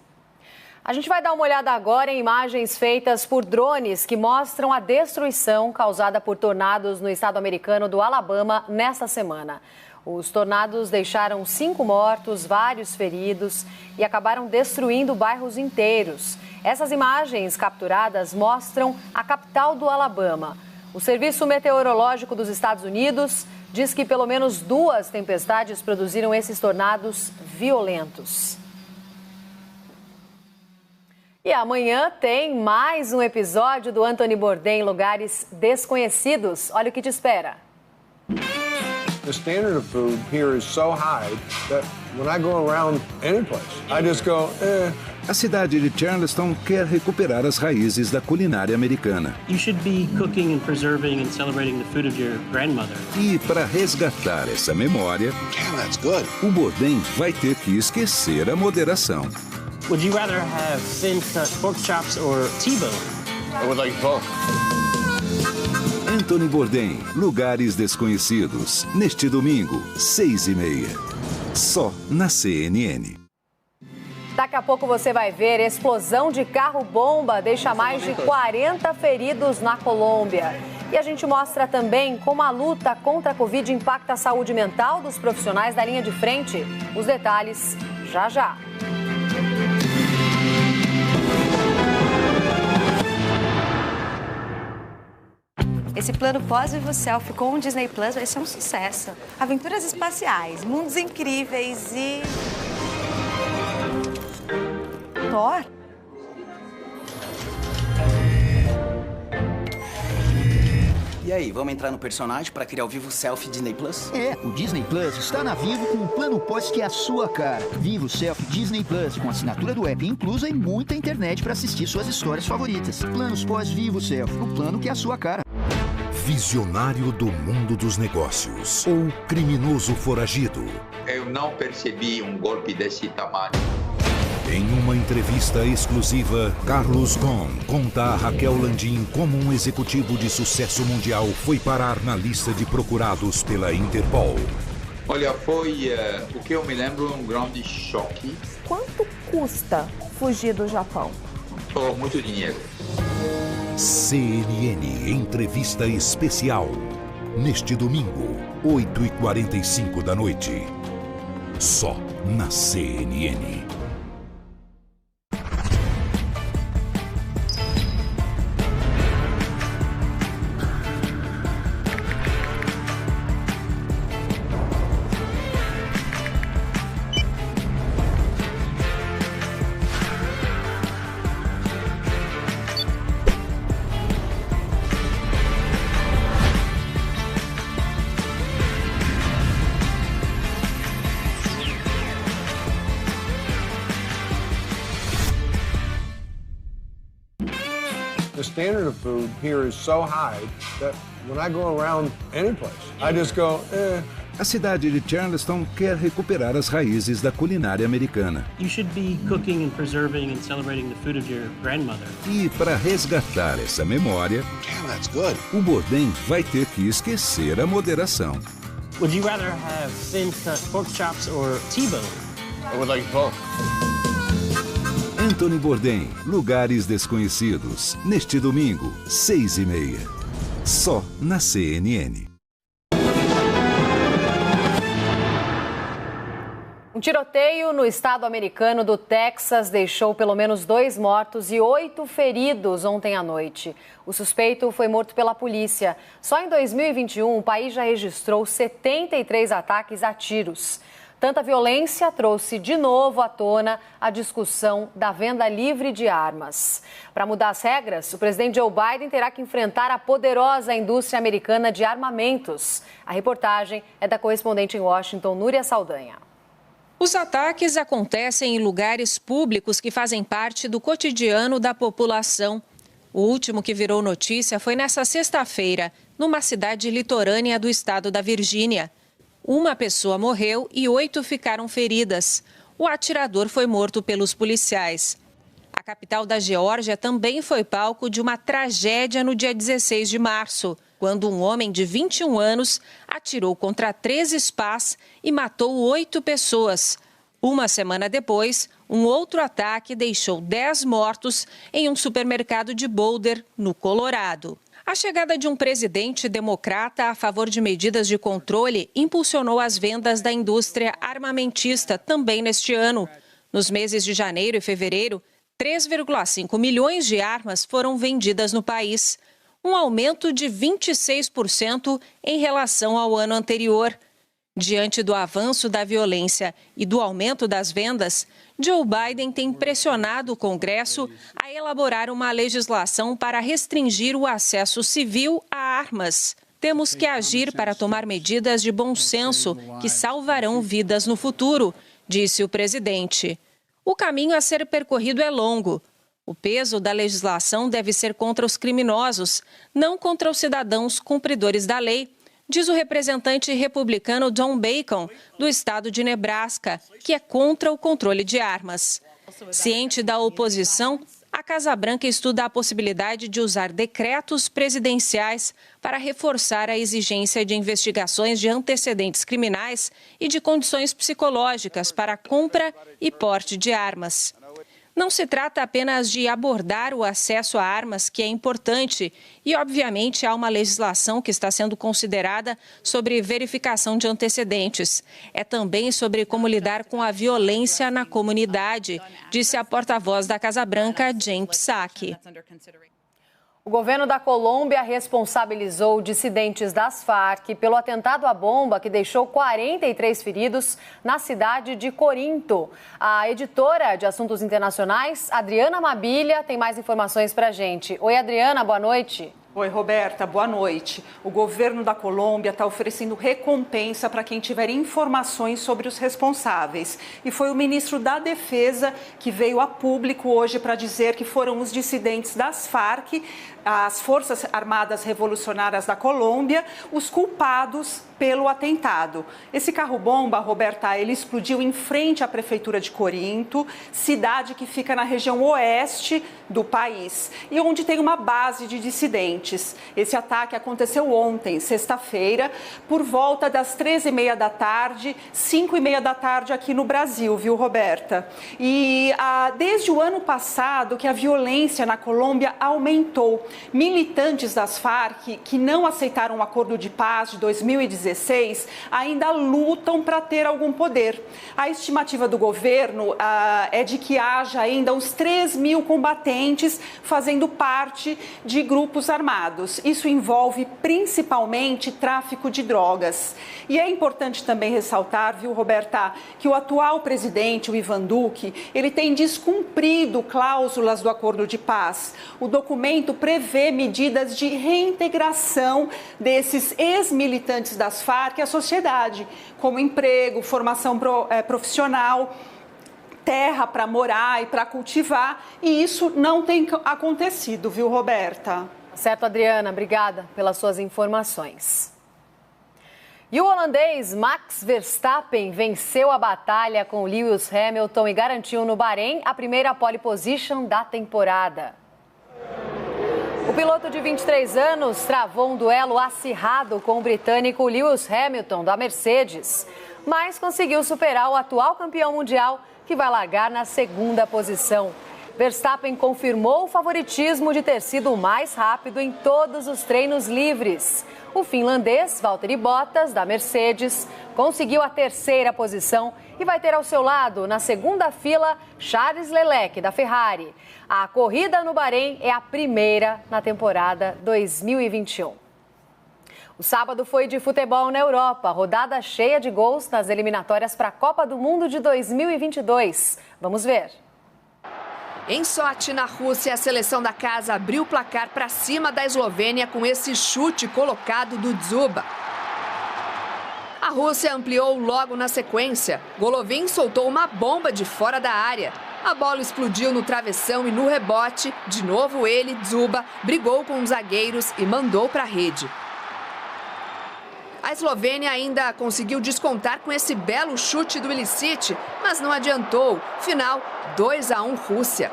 A gente vai dar uma olhada agora em imagens feitas por drones que mostram a destruição causada por tornados no estado americano do Alabama nesta semana. Os tornados deixaram 5 mortos, vários feridos e acabaram destruindo bairros inteiros. Essas imagens capturadas mostram a capital do Alabama. O Serviço Meteorológico dos Estados Unidos diz que pelo menos 2 tempestades produziram esses tornados violentos. E amanhã tem mais um episódio do Anthony Bourdain em Lugares Desconhecidos. Olha o que te espera. The standard of food here is so high that when I go around any place, I just go, A cidade de Charleston quer recuperar as raízes da culinária americana. You should be cooking and preserving and celebrating the food of your grandmother. E para resgatar essa memória, o Bourdain vai ter que esquecer a moderação. Would you rather have thin-cut pork chops or T-bone? I would like both. Anthony Bourdain, Lugares Desconhecidos, neste domingo, 6h30. Só na CNN. Daqui a pouco você vai ver explosão de carro-bomba deixa mais de 40 feridos na Colômbia. E a gente mostra também como a luta contra a Covid impacta a saúde mental dos profissionais da linha de frente. Os detalhes já já. Esse plano pós-Vivo Selfie com o Disney Plus vai ser um sucesso. Aventuras espaciais, mundos incríveis e... Thor? E aí, vamos entrar no personagem para criar o Vivo Selfie Disney Plus? É, o Disney Plus está na Vivo com um plano pós que é a sua cara. Vivo Selfie Disney Plus, com assinatura do app inclusa e muita internet para assistir suas histórias favoritas. Planos pós Vivo Selfie, o plano que é a sua cara. Visionário do mundo dos negócios ou criminoso foragido. Eu não percebi um golpe desse tamanho. Em uma entrevista exclusiva, Carlos Ghosn conta a Raquel Landim como um executivo de sucesso mundial foi parar na lista de procurados pela Interpol. Olha, foi o que eu me lembro um grande choque. Quanto custa fugir do Japão? Oh, muito dinheiro. CNN Entrevista Especial. Neste domingo, 8h45 da noite. Só na CNN. The standard of food here is so high that when I go around any place, I just go, A cidade de Charleston quer recuperar as raízes da culinária americana. You should be cooking and preserving and celebrating the food of your grandmother. E para resgatar essa memória, o Bourdain vai ter que esquecer a moderação. Would you rather have thin-cut pork chops or T-bone? I would like both. Anthony Bourdain, Lugares Desconhecidos, neste domingo, 6h30. Só na CNN. Um tiroteio no estado americano do Texas deixou pelo menos 2 mortos e 8 feridos ontem à noite. O suspeito foi morto pela polícia. Só em 2021, o país já registrou 73 ataques a tiros. Tanta violência trouxe de novo à tona a discussão da venda livre de armas. Para mudar as regras, o presidente Joe Biden terá que enfrentar a poderosa indústria americana de armamentos. A reportagem é da correspondente em Washington, Núria Saldanha. Os ataques acontecem em lugares públicos que fazem parte do cotidiano da população. O último que virou notícia foi nesta sexta-feira, numa cidade litorânea do estado da Virgínia. Uma pessoa morreu e 8 ficaram feridas. O atirador foi morto pelos policiais. A capital da Geórgia também foi palco de uma tragédia no dia 16 de março, quando um homem de 21 anos atirou contra 13 spas e matou 8 pessoas. Uma semana depois, um outro ataque deixou 10 mortos em um supermercado de Boulder, no Colorado. A chegada de um presidente democrata a favor de medidas de controle impulsionou as vendas da indústria armamentista também neste ano. Nos meses de janeiro e fevereiro, 3,5 milhões de armas foram vendidas no país, um aumento de 26% em relação ao ano anterior. Diante do avanço da violência e do aumento das vendas, Joe Biden tem pressionado o Congresso a elaborar uma legislação para restringir o acesso civil a armas. Temos que agir para tomar medidas de bom senso que salvarão vidas no futuro, disse o presidente. O caminho a ser percorrido é longo. O peso da legislação deve ser contra os criminosos, não contra os cidadãos cumpridores da lei, diz o representante republicano John Bacon, do estado de Nebraska, que é contra o controle de armas. Ciente da oposição, a Casa Branca estuda a possibilidade de usar decretos presidenciais para reforçar a exigência de investigações de antecedentes criminais e de condições psicológicas para a compra e porte de armas. Não se trata apenas de abordar o acesso a armas, que é importante, e, obviamente, há uma legislação que está sendo considerada sobre verificação de antecedentes. É também sobre como lidar com a violência na comunidade, disse a porta-voz da Casa Branca, Jen Psaki. O governo da Colômbia responsabilizou dissidentes das Farc pelo atentado à bomba que deixou 43 feridos na cidade de Corinto. A editora de Assuntos Internacionais, Adriana Mabilha, tem mais informações para a gente. Oi, Adriana, boa noite. Oi, Roberta, boa noite. O governo da Colômbia está oferecendo recompensa para quem tiver informações sobre os responsáveis. E foi o ministro da Defesa que veio a público hoje para dizer que foram os dissidentes das Farc, as Forças Armadas Revolucionárias da Colômbia, os culpados pelo atentado. Esse carro-bomba, Roberta, ele explodiu em frente à prefeitura de Corinto, cidade que fica na região oeste do país e onde tem uma base de dissidentes. Esse ataque aconteceu ontem, sexta-feira, por volta das 13h30 da tarde, 5h30 da tarde aqui no Brasil, viu, Roberta? E desde o ano passado que a violência na Colômbia aumentou. Militantes das Farc, que não aceitaram o acordo de paz de 2016, ainda lutam para ter algum poder. A estimativa do governo é de que haja ainda uns 3.000 combatentes fazendo parte de grupos armados. Isso envolve principalmente tráfico de drogas. E é importante também ressaltar, viu, Roberta, que o atual presidente, o Ivan Duque, ele tem descumprido cláusulas do acordo de paz. O documento prevê medidas de reintegração desses ex-militantes das Farc à sociedade, como emprego, formação profissional, terra para morar e para cultivar, e isso não tem acontecido, viu, Roberta? Certo, Adriana, obrigada pelas suas informações. E o holandês Max Verstappen venceu a batalha com Lewis Hamilton e garantiu no Bahrein a primeira pole position da temporada. O piloto de 23 anos travou um duelo acirrado com o britânico Lewis Hamilton, da Mercedes, mas conseguiu superar o atual campeão mundial, que vai largar na segunda posição. Verstappen confirmou o favoritismo de ter sido o mais rápido em todos os treinos livres. O finlandês Valtteri Bottas, da Mercedes, conseguiu a 3ª posição e vai ter ao seu lado, na segunda fila, Charles Leclerc, da Ferrari. A corrida no Bahrein é a primeira na temporada 2021. O sábado foi de futebol na Europa, rodada cheia de gols nas eliminatórias para a Copa do Mundo de 2022. Vamos ver. Em Sochi, na Rússia, a seleção da casa abriu o placar para cima da Eslovênia com esse chute colocado do Dzuba. A Rússia ampliou logo na sequência. Golovin soltou uma bomba de fora da área. A bola explodiu no travessão e no rebote, de novo ele, Dzuba, brigou com os zagueiros e mandou para a rede. A Eslovênia ainda conseguiu descontar com esse belo chute do Ilicic, mas não adiantou. Final 2-1 Rússia.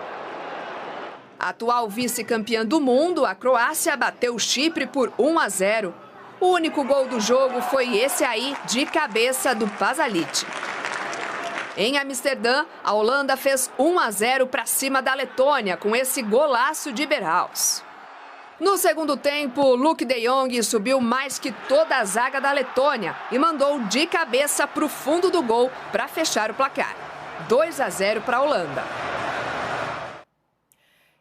A atual vice-campeã do mundo, a Croácia, bateu o Chipre por 1-0. O único gol do jogo foi esse aí, de cabeça do Pasalic. Em Amsterdã, a Holanda fez 1-0 para cima da Letônia, com esse golaço de Berhaus. No segundo tempo, Luuk de Jong subiu mais que toda a zaga da Letônia e mandou de cabeça para o fundo do gol para fechar o placar. 2-0 para a Holanda.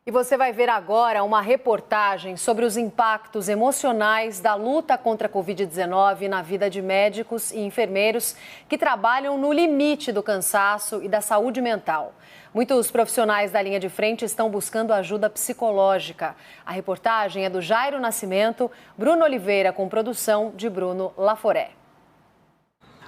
E você vai ver agora uma reportagem sobre os impactos emocionais da luta contra a Covid-19 na vida de médicos e enfermeiros que trabalham no limite do cansaço e da saúde mental. Muitos profissionais da linha de frente estão buscando ajuda psicológica. A reportagem é do Jairo Nascimento, Bruno Oliveira, com produção de Bruno Laforé.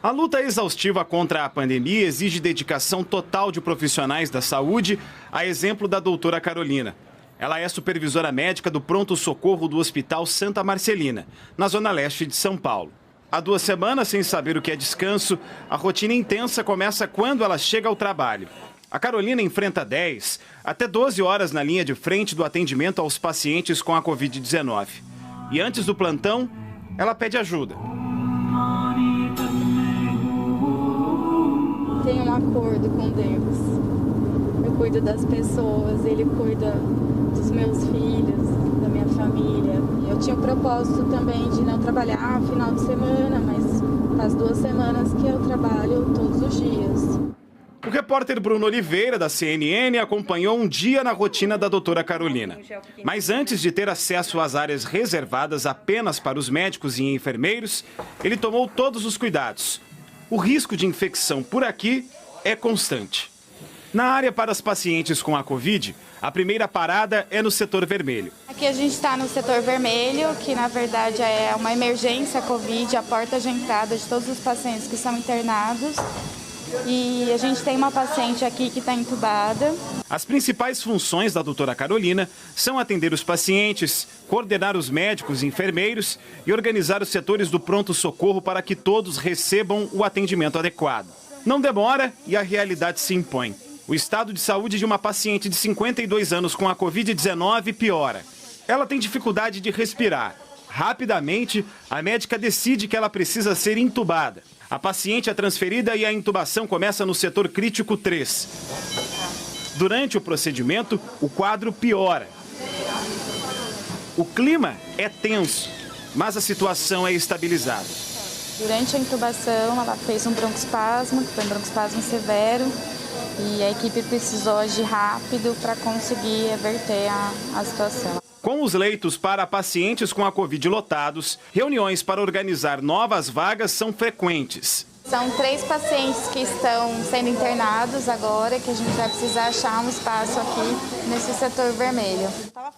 A luta exaustiva contra a pandemia exige dedicação total de profissionais da saúde, a exemplo da doutora Carolina. Ela é supervisora médica do pronto-socorro do Hospital Santa Marcelina, na zona leste de São Paulo. Há 2 semanas, sem saber o que é descanso, a rotina intensa começa quando ela chega ao trabalho. A Carolina enfrenta 10 até 12 horas na linha de frente do atendimento aos pacientes com a Covid-19. E antes do plantão, ela pede ajuda. Tenho um acordo com Deus. Eu cuido das pessoas, Ele cuida dos meus filhos, da minha família. Eu tinha o propósito também de não trabalhar final de semana, mas faz 2 semanas que eu trabalho todos os dias. O repórter Bruno Oliveira, da CNN, acompanhou um dia na rotina da doutora Carolina. Mas antes de ter acesso às áreas reservadas apenas para os médicos e enfermeiros, ele tomou todos os cuidados. O risco de infecção por aqui é constante. Na área para os pacientes com a Covid, a primeira parada é no setor vermelho. Aqui a gente está no setor vermelho, que na verdade é uma emergência Covid, a porta de entrada de todos os pacientes que são internados. E a gente tem uma paciente aqui que está entubada. As principais funções da doutora Carolina são atender os pacientes, coordenar os médicos e enfermeiros e organizar os setores do pronto-socorro para que todos recebam o atendimento adequado. Não demora e a realidade se impõe. O estado de saúde de uma paciente de 52 anos com a Covid-19 piora. Ela tem dificuldade de respirar. Rapidamente, a médica decide que ela precisa ser intubada. A paciente é transferida e a intubação começa no setor crítico 3. Durante o procedimento, o quadro piora. O clima é tenso, mas a situação é estabilizada. Durante a intubação, ela fez um broncoespasmo, que foi um broncoespasmo severo, e a equipe precisou agir rápido para conseguir reverter a situação. Com os leitos para pacientes com a Covid lotados, reuniões para organizar novas vagas são frequentes. São 3 pacientes que estão sendo internados agora, que a gente vai precisar achar um espaço aqui nesse setor vermelho.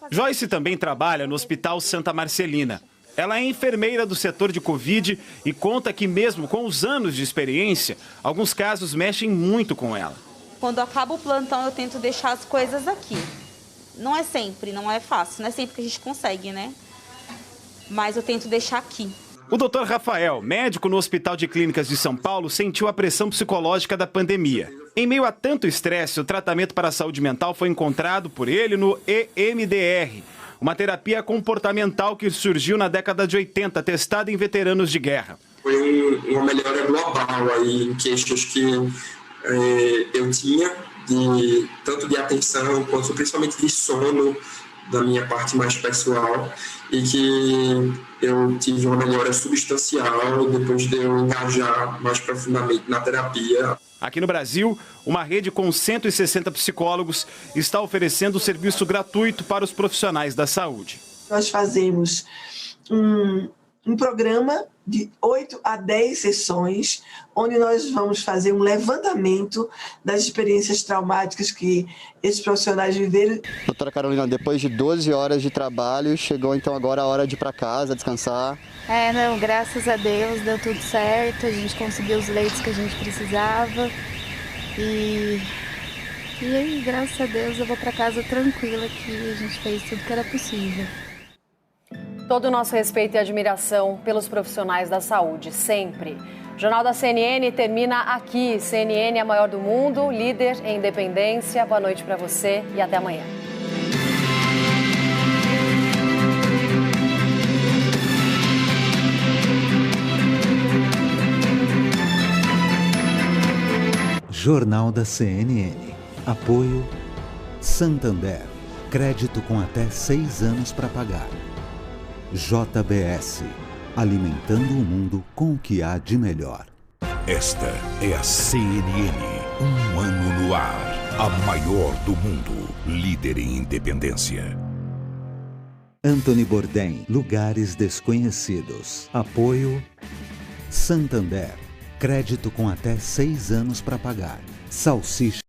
Joyce também trabalha no Hospital Santa Marcelina. Ela é enfermeira do setor de Covid e conta que mesmo com os anos de experiência, alguns casos mexem muito com ela. Quando acaba o plantão, eu tento deixar as coisas aqui. Não é sempre, não é fácil, não é sempre que a gente consegue, né? Mas eu tento deixar aqui. O Dr. Rafael, médico no Hospital de Clínicas de São Paulo, sentiu a pressão psicológica da pandemia. Em meio a tanto estresse, o tratamento para a saúde mental foi encontrado por ele no EMDR, uma terapia comportamental que surgiu na década de 80, testada em veteranos de guerra. Foi uma melhora global aí em queixas que eu tinha, tanto de atenção quanto principalmente de sono, da minha parte mais pessoal e que eu tive uma melhora substancial depois de eu engajar mais profundamente na terapia. Aqui no Brasil, uma rede com 160 psicólogos está oferecendo serviço gratuito para os profissionais da saúde. Nós fazemos um programa de 8 a 10 sessões, onde nós vamos fazer um levantamento das experiências traumáticas que esses profissionais viveram. Doutora Carolina, depois de 12 horas de trabalho, chegou então agora a hora de ir para casa, descansar. Graças a Deus deu tudo certo, a gente conseguiu os leitos que a gente precisava e aí, graças a Deus, eu vou para casa tranquila, que a gente fez tudo que era possível. Todo o nosso respeito e admiração pelos profissionais da saúde, sempre. O Jornal da CNN termina aqui. CNN é a maior do mundo, líder em independência. Boa noite para você e até amanhã. Jornal da CNN. Apoio Santander. Crédito com até 6 anos para pagar. JBS, alimentando o mundo com o que há de melhor. Esta é a CNN, 1 ano no ar. A maior do mundo, líder em independência. Anthony Bourdain, Lugares Desconhecidos. Apoio Santander, crédito com até 6 anos para pagar. Salsicha.